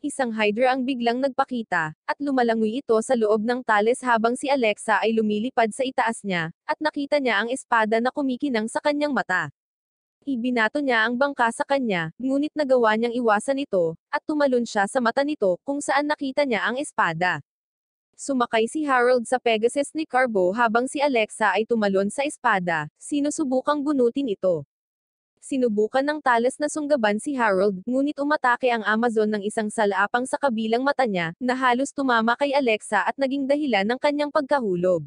A: Isang Hydra ang biglang nagpakita, at lumalangoy ito sa loob ng Thales habang si Alexa ay lumilipad sa itaas niya, at nakita niya ang espada na kumikinang sa kanyang mata. Ibinato niya ang bangka sa kanya, ngunit nagawa niyang iwasan ito, at tumalon siya sa mata nito, kung saan nakita niya ang espada. Sumakay si Harold sa Pegasus ni Carbo habang si Alexa ay tumalon sa espada, sinusubukang bunutin ito. Sinubukan ng Thales na sunggaban si Harold, ngunit umatake ang Amazon ng isang salapang sa kabilang mata niya, na halos tumama kay Alexa at naging dahilan ng kanyang pagkahulog.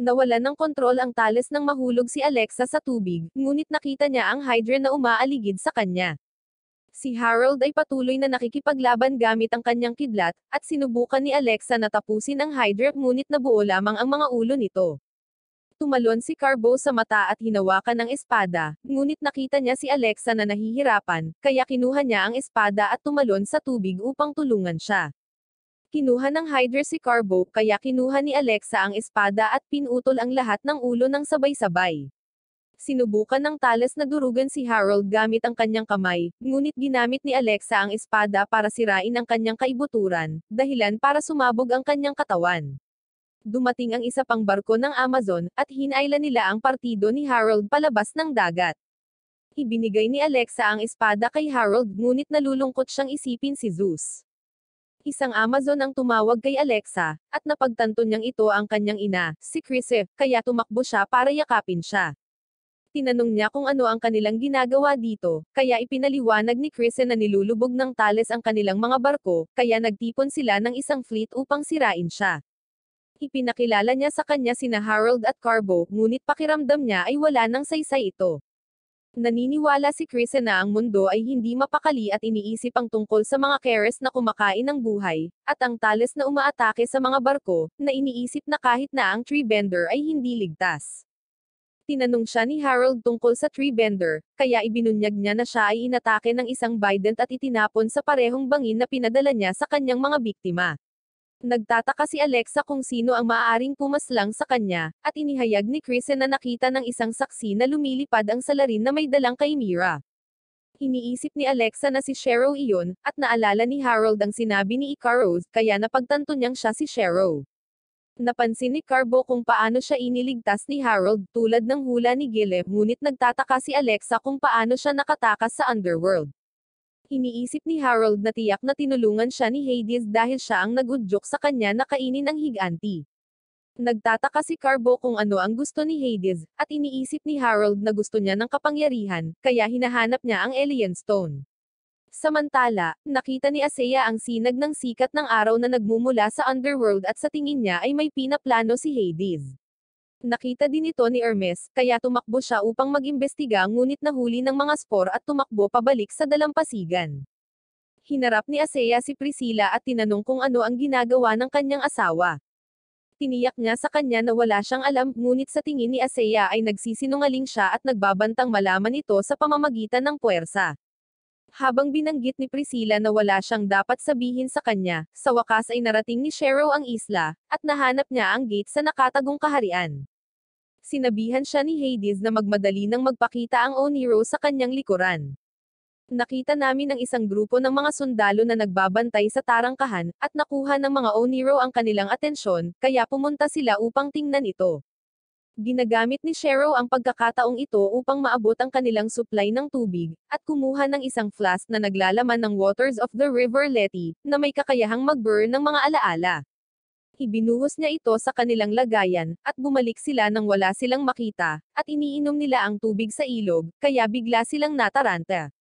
A: Nawalan ng kontrol ang Thales nang mahulog si Alexa sa tubig, ngunit nakita niya ang Hydra na umaaligid sa kanya. Si Harold ay patuloy na nakikipaglaban gamit ang kanyang kidlat, at sinubukan ni Alexa na tapusin ang Hydra, ngunit nabuo lamang ang mga ulo nito. Tumalon si Carbo sa mata at hinawakan ng espada, ngunit nakita niya si Alexa na nahihirapan, kaya kinuha niya ang espada at tumalon sa tubig upang tulungan siya. Kinuha ng Hydra si Carbo, kaya kinuha ni Alexa ang espada at pinutol ang lahat ng ulo ng sabay-sabay. Sinubukan ng Thales na durugan si Harold gamit ang kanyang kamay, ngunit ginamit ni Alexa ang espada para sirain ang kanyang kaibuturan, dahilan para sumabog ang kanyang katawan. Dumating ang isa pang barko ng Amazon, at hinailan nila ang partido ni Harold palabas ng dagat. Ibinigay ni Alexa ang espada kay Harold, ngunit nalulungkot siyang isipin si Zeus. Isang Amazon ang tumawag kay Alexa, at napagtanto niyang ito ang kanyang ina, si Chryse, kaya tumakbo siya para yakapin siya. Tinanong niya kung ano ang kanilang ginagawa dito, kaya ipinaliwanag ni Chryse na nilulubog ng Thales ang kanilang mga barko, kaya nagtipon sila ng isang fleet upang sirain siya. Ipinakilala niya sa kanya sina Harold at Carbo, ngunit pakiramdam niya ay wala nang saysay ito. Naniniwala si Chryse na ang mundo ay hindi mapakali at iniisip ang tungkol sa mga Keres na kumakain ng buhay, at ang Thales na umaatake sa mga barko, na iniisip na kahit na ang tree bender ay hindi ligtas. Tinanong siya ni Harold tungkol sa tree bender, kaya ibinunyag niya na siya ay inatake ng isang Bident at itinapon sa parehong bangin na pinadala niya sa kanyang mga biktima. Nagtataka si Alexa kung sino ang maaaring pumaslang sa kanya, at inihayag ni Chryse na nakita ng isang saksi na lumilipad ang salarin na may dalang chimera. Iniisip ni Alexa na si Shero iyon, at naalala ni Harold ang sinabi ni Ikaros, kaya napagtanto niyang siya si Shero. Napansin ni Carbo kung paano siya iniligtas ni Harold tulad ng hula ni Gile, ngunit nagtataka si Alexa kung paano siya nakatakas sa underworld. Iniisip ni Harold na tiyak na tinulungan siya ni Hades dahil siya ang nagudyok sa kanya na kainin ang higanti. Nagtataka si Carbo kung ano ang gusto ni Hades, at iniisip ni Harold na gusto niya ng kapangyarihan, kaya hinahanap niya ang Alien Stone. Samantala, nakita ni Aseia ang sinag ng sikat ng araw na nagmumula sa underworld at sa tingin niya ay may pinaplano si Hades. Nakita din ito ni Hermes, kaya tumakbo siya upang mag-imbestiga ngunit nahuli ng mga spore at tumakbo pabalik sa dalampasigan. Hinarap ni Aseia si Priscilla at tinanong kung ano ang ginagawa ng kanyang asawa. Tiniyak niya sa kanya na wala siyang alam, ngunit sa tingin ni Aseia ay nagsisinungaling siya at nagbabantang malaman ito sa pamamagitan ng puwersa. Habang binanggit ni Priscilla na wala siyang dapat sabihin sa kanya, sa wakas ay narating ni Shero ang isla, at nahanap niya ang gate sa nakatagong kaharian. Sinabihan siya ni Hades na magmadali nang magpakita ang Oniro sa kanyang likuran. Nakita namin ang isang grupo ng mga sundalo na nagbabantay sa tarangkahan, at nakuha ng mga Oniro ang kanilang atensyon, kaya pumunta sila upang tingnan ito. Ginagamit ni Shero ang pagkakataong ito upang maabot ang kanilang supply ng tubig, at kumuha ng isang flask na naglalaman ng waters of the River Lethe, na may kakayahang mag-burn ng mga alaala. Ibinuhos niya ito sa kanilang lagayan, at bumalik sila nang wala silang makita, at iniinom nila ang tubig sa ilog, kaya bigla silang nataranta.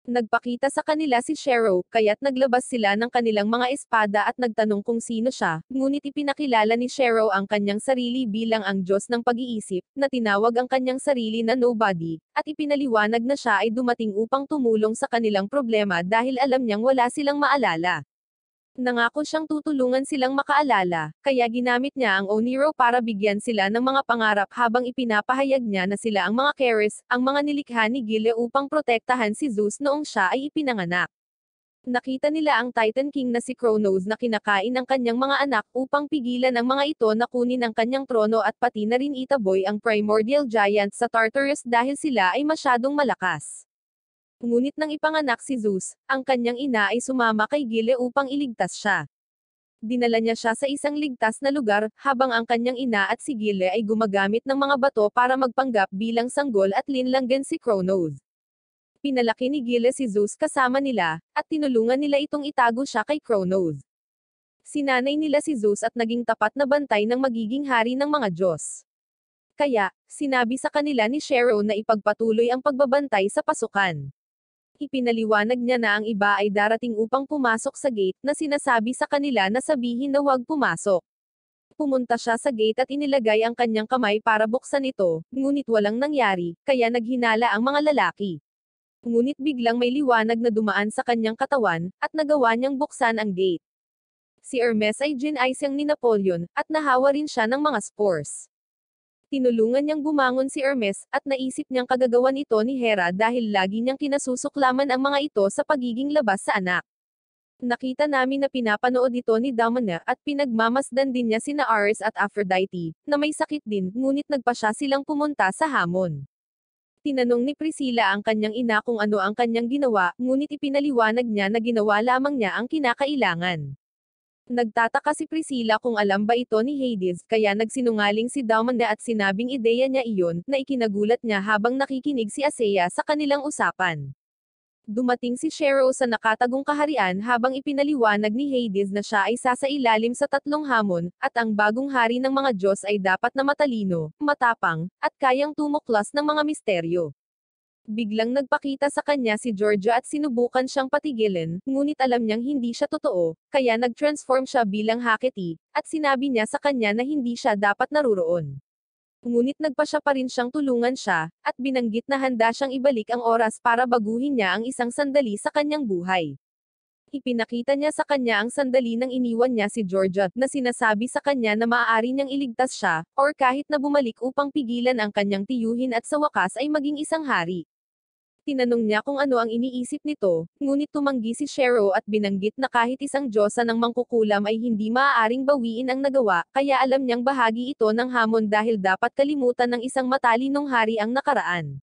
A: Nagpakita sa kanila si Shero, kaya't naglabas sila ng kanilang mga espada at nagtanong kung sino siya, ngunit ipinakilala ni Shero ang kanyang sarili bilang ang Diyos ng pag-iisip, na tinawag ang kanyang sarili na nobody, at ipinaliwanag na siya ay dumating upang tumulong sa kanilang problema dahil alam niyang wala silang maalala. Nangako siyang tutulungan silang makaalala, kaya ginamit niya ang Oniro para bigyan sila ng mga pangarap habang ipinapahayag niya na sila ang mga Keres, ang mga nilikha ni Gile upang protektahan si Zeus noong siya ay ipinanganak. Nakita nila ang Titan King na si Kronos na kinakain ang kanyang mga anak upang pigilan ang mga ito na kunin ang kanyang trono at pati na rin Itaboy ang primordial giant sa Tartarus dahil sila ay masyadong malakas. Ngunit nang ipanganak si Zeus, ang kanyang ina ay sumama kay Gile upang iligtas siya. Dinala niya siya sa isang ligtas na lugar, habang ang kanyang ina at si Gile ay gumagamit ng mga bato para magpanggap bilang sanggol at linlanggan si Kronos. Pinalaki ni Gile si Zeus kasama nila, at tinulungan nila itong itago siya kay Kronos. Sinanay nila si Zeus at naging tapat na bantay ng magiging hari ng mga Diyos. Kaya, sinabi sa kanila ni Shero na ipagpatuloy ang pagbabantay sa pasukan. Ipinaliwanag niya na ang iba ay darating upang pumasok sa gate, na sinasabi sa kanila na sabihin na huwag pumasok. Pumunta siya sa gate at inilagay ang kanyang kamay para buksan ito, ngunit walang nangyari, kaya naghinala ang mga lalaki. Ngunit biglang may liwanag na dumaan sa kanyang katawan, at nagawa niyang buksan ang gate. Si Hermes ay ginaisang ni Napoleon, at nahawa rin siya ng mga spores. Tinulungan niyang bumangon si Hermes, at naisip niyang kagagawan ito ni Hera dahil lagi niyang kinasusuklaman ang mga ito sa pagiging labas sa anak. Nakita namin na pinapanood ito ni Damona, at pinagmamasdan din niya sina Ares at Aphrodite, na may sakit din, ngunit nagpa siya silang pumunta sa hamon. Tinanong ni Priscilla ang kanyang ina kung ano ang kanyang ginawa, ngunit ipinaliwanag niya na ginawa lamang niya ang kinakailangan. Nagtataka si Priscilla kung alam ba ito ni Hades, kaya nagsinungaling si Dalmanda at sinabing ideya niya iyon, na ikinagulat niya habang nakikinig si Asea sa kanilang usapan. Dumating si Shero sa nakatagong kaharian habang ipinaliwanag ni Hades na siya ay sasailalim sa tatlong hamon, at ang bagong hari ng mga Diyos ay dapat na matalino, matapang, at kayang tumuklas ng mga misteryo. Biglang nagpakita sa kanya si Georgia at sinubukan siyang patigilin, ngunit alam niyang hindi siya totoo, kaya nag-transform siya bilang Hecate, at sinabi niya sa kanya na hindi siya dapat naruroon. Ngunit nagpa siya pa rin siyang tulungan siya, at binanggit na handa siyang ibalik ang oras para baguhin niya ang isang sandali sa kanyang buhay. Ipinakita niya sa kanya ang sandali nang iniwan niya si Georgia, na sinasabi sa kanya na maaari niyang iligtas siya, or kahit na bumalik upang pigilan ang kanyang tiyuhin at sa wakas ay maging isang hari. Tinanong niya kung ano ang iniisip nito, ngunit tumanggi si Shero at binanggit na kahit isang diyosa ng mangkukulam ay hindi maaaring bawiin ang nagawa, kaya alam niyang bahagi ito ng hamon dahil dapat kalimutan ng isang matalinong hari ang nakaraan.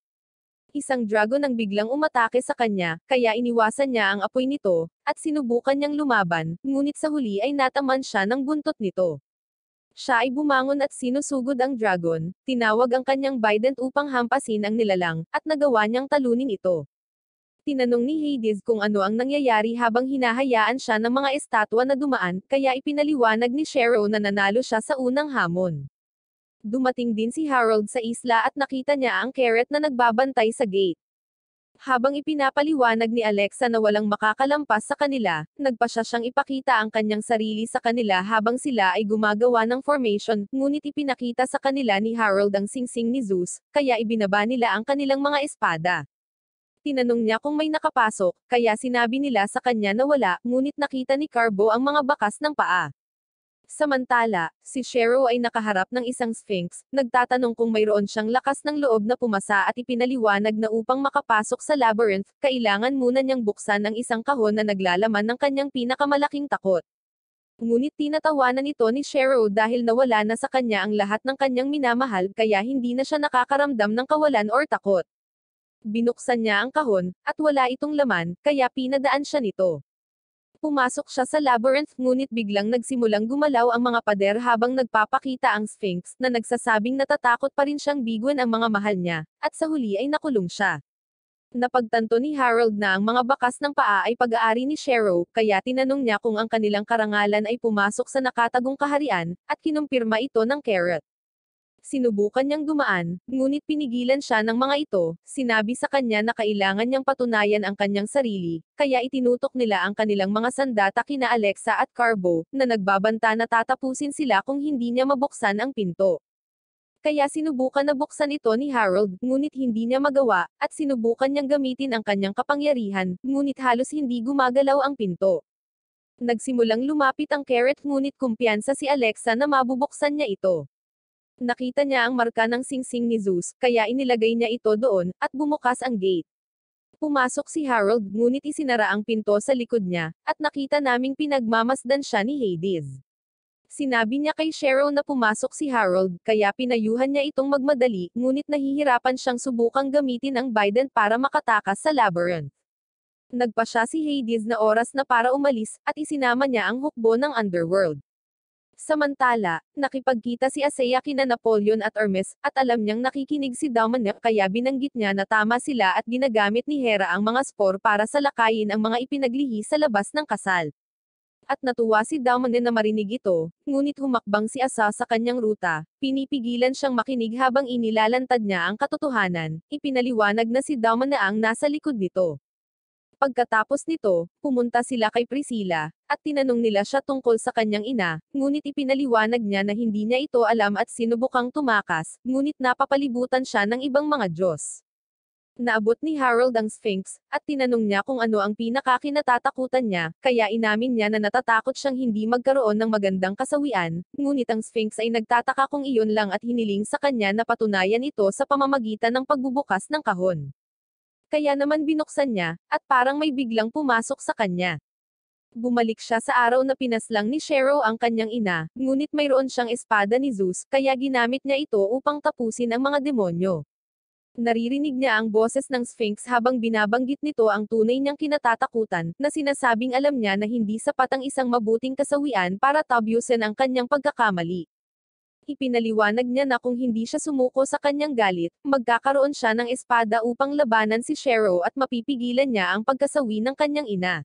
A: Isang dragon ang biglang umatake sa kanya, kaya iniwasan niya ang apoy nito, at sinubukan niyang lumaban, ngunit sa huli ay nataman siya ng buntot nito. Siya ay bumangon at sinusugod ang dragon, tinawag ang kanyang bident upang hampasin ang nilalang, at nagawa niyang talunin ito. Tinanong ni Hades kung ano ang nangyayari habang hinahayaan siya ng mga estatwa na dumaan, kaya ipinaliwanag ni Shero na nanalo siya sa unang hamon. Dumating din si Harold sa isla at nakita niya ang Carrot na nagbabantay sa gate. Habang ipinapaliwanag ni Alexa na walang makakalampas sa kanila, nagpasya siyang ipakita ang kanyang sarili sa kanila habang sila ay gumagawa ng formation, ngunit ipinakita sa kanila ni Harold ang singsing ni Zeus, kaya ibinaba nila ang kanilang mga espada. Tinanong niya kung may nakapasok, kaya sinabi nila sa kanya na wala, ngunit nakita ni Carbo ang mga bakas ng paa. Samantala, si Shero ay nakaharap ng isang sphinx, nagtatanong kung mayroon siyang lakas ng loob na pumasa at ipinaliwanag na upang makapasok sa labyrinth, kailangan muna niyang buksan ang isang kahon na naglalaman ng kanyang pinakamalaking takot. Ngunit tinatawanan ito ni Shero dahil nawala na sa kanya ang lahat ng kanyang minamahal, kaya hindi na siya nakakaramdam ng kawalan or takot. Binuksan niya ang kahon, at wala itong laman, kaya pinadaan siya nito. Pumasok siya sa labyrinth, ngunit biglang nagsimulang gumalaw ang mga pader habang nagpapakita ang Sphinx, na nagsasabing natatakot pa rin siyang biguan ang mga mahal niya, at sa huli ay nakulong siya. Napagtanto ni Harold na ang mga bakas ng paa ay pag-aari ni Shero, kaya tinanong niya kung ang kanilang karangalan ay pumasok sa nakatagong kaharian, at kinumpirma ito ng Carrot. Sinubukan niyang dumaan, ngunit pinigilan siya ng mga ito, sinabi sa kanya na kailangan niyang patunayan ang kanyang sarili, kaya itinutok nila ang kanilang mga sandata kina Alexa at Carbo, na nagbabanta na tatapusin sila kung hindi niya mabuksan ang pinto. Kaya sinubukan na buksan ito ni Harold, ngunit hindi niya magawa, at sinubukan niyang gamitin ang kanyang kapangyarihan, ngunit halos hindi gumagalaw ang pinto. Nagsimulang lumapit ang Carrot ngunit kumpiyansa si Alexa na mabubuksan niya ito. Nakita niya ang marka ng singsing ni Zeus, kaya inilagay niya ito doon, at bumukas ang gate. Pumasok si Harold, ngunit isinara ang pinto sa likod niya, at nakita naming pinagmamasdan siya ni Hades. Sinabi niya kay Shero na pumasok si Harold, kaya pinayuhan niya itong magmadali, ngunit nahihirapan siyang subukang gamitin ang bident para makatakas sa labyrinth. Nagpa siya si Hades na oras na para umalis, at isinama niya ang hukbo ng underworld. Samantala, nakipagkita si Asea kina Napoleon at Hermes, at alam niyang nakikinig si Dalmanda kaya binanggit niya na tama sila at ginagamit ni Hera ang mga spore para salakayin ang mga ipinaglihi sa labas ng kasal. At natuwa si Dalmanda na marinig ito, ngunit humakbang si Asa sa kanyang ruta, pinipigilan siyang makinig habang inilalantad niya ang katotohanan, ipinaliwanag na si Dalmanda ang nasa likod nito. Pagkatapos nito, pumunta sila kay Priscilla, at tinanong nila siya tungkol sa kanyang ina, ngunit ipinaliwanag niya na hindi niya ito alam at sinubukang tumakas, ngunit napapalibutan siya ng ibang mga Diyos. Naabot ni Harold ang Sphinx, at tinanong niya kung ano ang pinakakinatatakutan niya, kaya inamin niya na natatakot siyang hindi magkaroon ng magandang kasawian, ngunit ang Sphinx ay nagtataka kung iyon lang at hiniling sa kanya na patunayan ito sa pamamagitan ng pagbubukas ng kahon. Kaya naman binuksan niya, at parang may biglang pumasok sa kanya. Bumalik siya sa araw na pinaslang ni Shero ang kanyang ina, ngunit mayroon siyang espada ni Zeus, kaya ginamit niya ito upang tapusin ang mga demonyo. Naririnig niya ang boses ng Sphinx habang binabanggit nito ang tunay niyang kinatatakutan, na sinasabing alam niya na hindi sapat ang isang mabuting kasawian para tabyusin ang kanyang pagkakamali. Ipinaliwanag niya na kung hindi siya sumuko sa kanyang galit, magkakaroon siya ng espada upang labanan si Shero at mapipigilan niya ang pagkasawi ng kanyang ina.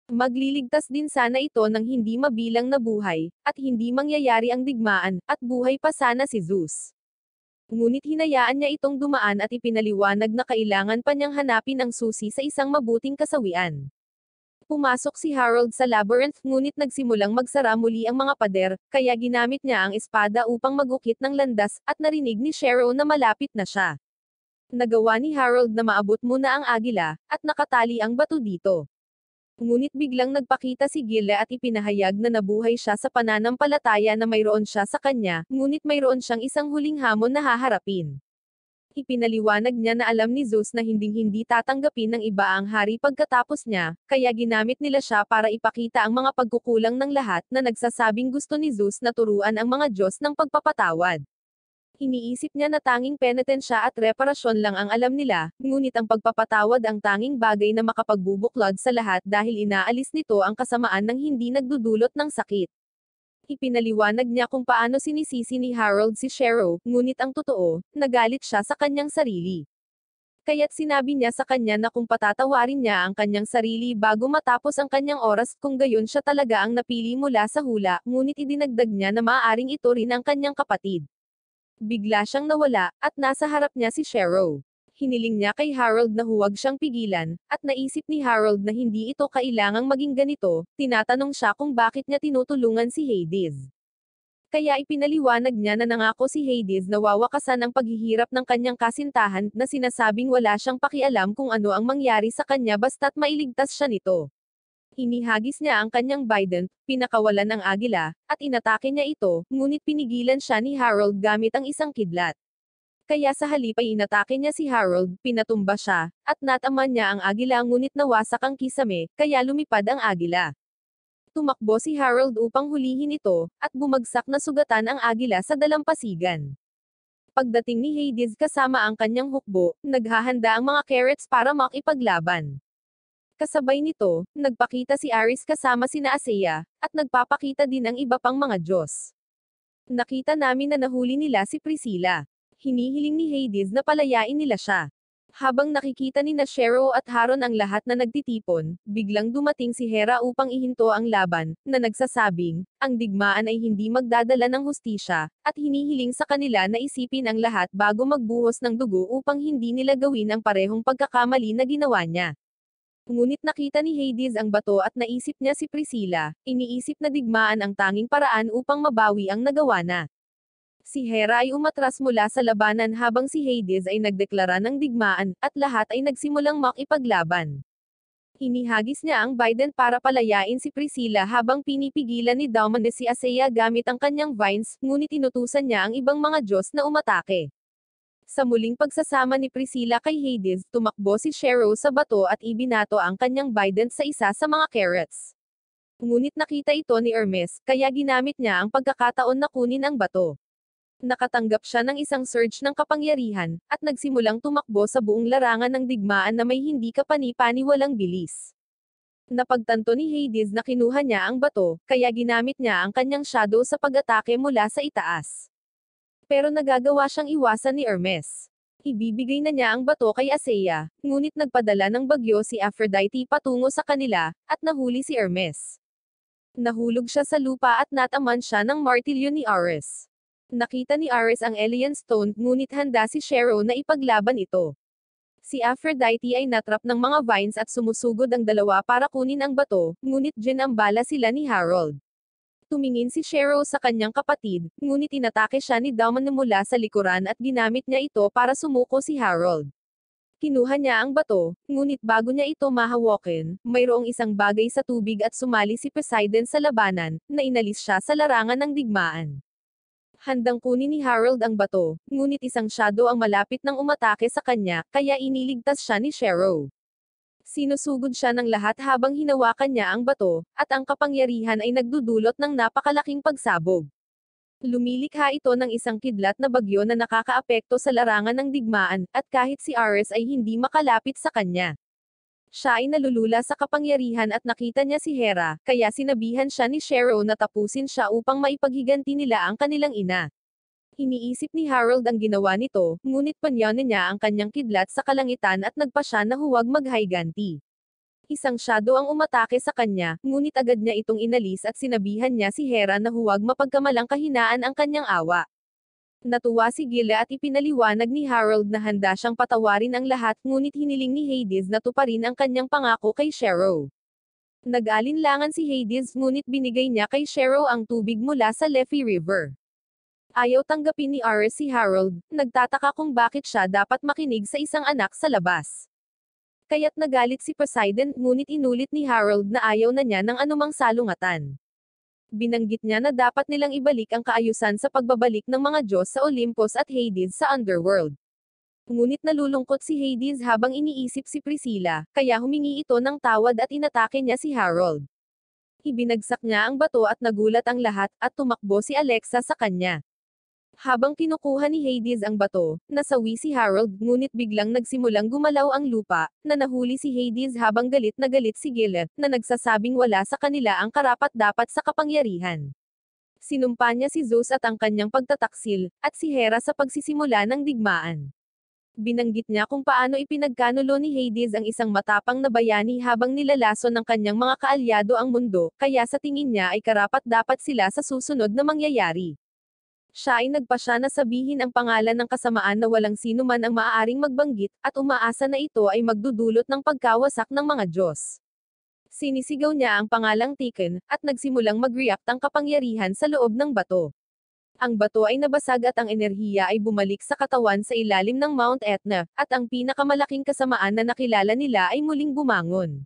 A: Magliligtas din sana ito ng hindi mabilang na buhay, at hindi mangyayari ang digmaan, at buhay pa sana si Zeus. Ngunit hinayaan niya itong dumaan at ipinaliwanag na kailangan pa niyang hanapin ang susi sa isang mabuting kasawian. Pumasok si Harold sa labyrinth ngunit nagsimulang magsara muli ang mga pader, kaya ginamit niya ang espada upang magukit ng landas, at narinig ni Shero na malapit na siya. Nagawa ni Harold na maabot muna ang agila, at nakatali ang bato dito. Ngunit biglang nagpakita si Gile at ipinahayag na nabuhay siya sa pananampalataya na mayroon siya sa kanya, ngunit mayroon siyang isang huling hamon na haharapin. Ipinaliwanag niya na alam ni Zeus na hinding-hindi tatanggapin ng iba ang hari pagkatapos niya, kaya ginamit nila siya para ipakita ang mga pagkukulang ng lahat na nagsasabing gusto ni Zeus na turuan ang mga Diyos ng pagpapatawad. Iniisip niya na tanging penitensya at reparasyon lang ang alam nila, ngunit ang pagpapatawad ang tanging bagay na makapagbubuklod sa lahat dahil inaalis nito ang kasamaan ng hindi nagdudulot ng sakit. Ipinaliwanag niya kung paano sinisisi ni Harold si Shero, ngunit ang totoo, nagalit siya sa kanyang sarili. Kaya't sinabi niya sa kanya na kung patatawarin niya ang kanyang sarili bago matapos ang kanyang oras, kung gayon siya talaga ang napili mula sa hula, ngunit idinagdag niya na maaaring ito rin ang kanyang kapatid. Bigla siyang nawala, at nasa harap niya si Shero. Hiniling niya kay Harold na huwag siyang pigilan, at naisip ni Harold na hindi ito kailangang maging ganito, tinatanong siya kung bakit niya tinutulungan si Hades. Kaya ipinaliwanag niya na nangako si Hades na wawakasan ang paghihirap ng kanyang kasintahan, na sinasabing wala siyang pakialam kung ano ang mangyari sa kanya basta't mailigtas siya nito. Inihagis niya ang kanyang bident, pinakawalan ang agila, at inatake niya ito, ngunit pinigilan siya ni Harold gamit ang isang kidlat. Kaya sa halip ay inatake niya si Harold, pinatumba siya, at nataman niya ang agila ngunit nawasak ang kisame, kaya lumipad ang agila. Tumakbo si Harold upang hulihin ito, at bumagsak na sugatan ang agila sa dalampasigan. Pagdating ni Hades kasama ang kanyang hukbo, naghahanda ang mga carrots para makipaglaban. Kasabay nito, nagpakita si Ares kasama sina Aseia, at nagpapakita din ang iba pang mga Diyos. Nakita namin na nahuli nila si Priscilla. Hinihiling ni Hades na palayain nila siya. Habang nakikita ni Shero at Haron ang lahat na nagtitipon, biglang dumating si Hera upang ihinto ang laban, na nagsasabing, ang digmaan ay hindi magdadala ng hustisya, at hinihiling sa kanila na isipin ang lahat bago magbuhos ng dugo upang hindi nila gawin ang parehong pagkakamali na ginawa niya. Ngunit nakita ni Hades ang bato at naisip niya si Priscilla, iniisip na digmaan ang tanging paraan upang mabawi ang nagawa na. Si Hera ay umatras mula sa labanan habang si Hades ay nagdeklara ng digmaan, at lahat ay nagsimulang makipaglaban. Inihagis niya ang bident para palayain si Priscilla habang pinipigilan ni Daumedes si Aseia gamit ang kanyang vines, ngunit inutusan niya ang ibang mga Diyos na umatake. Sa muling pagsasama ni Priscilla kay Hades, tumakbo si Shero sa bato at ibinato ang kanyang bident sa isa sa mga carrots. Ngunit nakita ito ni Hermes, kaya ginamit niya ang pagkakataon na kunin ang bato. Nakatanggap siya ng isang surge ng kapangyarihan, at nagsimulang tumakbo sa buong larangan ng digmaan na may hindi kapani-paniwalang bilis. Napagtanto ni Hades na kinuha niya ang bato, kaya ginamit niya ang kanyang shadow sa pag-atake mula sa itaas. Pero nagagawa siyang iwasan ni Hermes. Ibibigay na niya ang bato kay Aseia, ngunit nagpadala ng bagyo si Aphrodite patungo sa kanila, at nahuli si Hermes. Nahulog siya sa lupa at nataman siya ng martilyo ni Ares. Nakita ni Ares ang Elian Stone, ngunit handa si Shero na ipaglaban ito. Si Aphrodite ay natrap ng mga vines at sumusugod ang dalawa para kunin ang bato, ngunit ginambala sila ni Harold. Tumingin si Shero sa kanyang kapatid, ngunit inatake siya ni Daumedes mula sa likuran at ginamit niya ito para sumuko si Harold. Kinuha niya ang bato, ngunit bago niya ito mahawakin, mayroong isang bagay sa tubig at sumali si Poseidon sa labanan, na inalis siya sa larangan ng digmaan. Handang kunin ni Harold ang bato, ngunit isang shadow ang malapit nang umatake sa kanya, kaya iniligtas siya ni Shero. Sinusugod siya ng lahat habang hinawakan niya ang bato, at ang kapangyarihan ay nagdudulot ng napakalaking pagsabog. Lumilikha ito ng isang kidlat na bagyo na nakakaapekto sa larangan ng digmaan, at kahit si Ares ay hindi makalapit sa kanya. Siya ay nalulula sa kapangyarihan at nakita niya si Hera, kaya sinabihan siya ni Shero na tapusin siya upang maipaghiganti nila ang kanilang ina. Iniisip ni Harold ang ginawa nito, ngunit panyanin niya ang kanyang kidlat sa kalangitan at nagpa siya na huwag maghayganti. Isang shadow ang umatake sa kanya, ngunit agad niya itong inalis at sinabihan niya si Hera na huwag mapagkamalang kahinaan ang kanyang awa. Natuwa si Gila at ipinaliwanag ni Harold na handa siyang patawarin ang lahat, ngunit hiniling ni Hades na tuparin ang kanyang pangako kay Shero. Nag-alinlangan si Hades ngunit binigay niya kay Shero ang tubig mula sa Lethe River. Ayaw tanggapin ni Ares si Harold, nagtataka kung bakit siya dapat makinig sa isang anak sa labas. Kaya't nagalit si Poseidon, ngunit inulit ni Harold na ayaw na niya ng anumang salungatan. Binanggit niya na dapat nilang ibalik ang kaayusan sa pagbabalik ng mga Diyos sa Olympus at Hades sa Underworld. Ngunit nalulungkot si Hades habang iniisip si Priscilla, kaya humingi ito ng tawad at inatake niya si Harold. Ibinagsak niya ang bato at nagulat ang lahat, at tumakbo si Alexa sa kanya. Habang kinukuha ni Hades ang bato, nasawi si Harold, ngunit biglang nagsimulang gumalaw ang lupa, na nahuli si Hades habang galit na galit si Gila, na nagsasabing wala sa kanila ang karapat-dapat sa kapangyarihan. Sinumpa niya si Zeus at ang kanyang pagtataksil, at si Hera sa pagsisimula ng digmaan. Binanggit niya kung paano ipinagkanulo ni Hades ang isang matapang na bayani habang nilalason ng kanyang mga kaalyado ang mundo, kaya sa tingin niya ay karapat-dapat sila sa susunod na mangyayari. Siya ay nagpasya na sabihin ang pangalan ng kasamaan na walang sino man ang maaaring magbanggit, at umaasa na ito ay magdudulot ng pagkawasak ng mga Diyos. Sinisigaw niya ang pangalang Tiken, at nagsimulang mag-react ang kapangyarihan sa loob ng bato. Ang bato ay nabasag at ang enerhiya ay bumalik sa katawan sa ilalim ng Mount Etna, at ang pinakamalaking kasamaan na nakilala nila ay muling bumangon.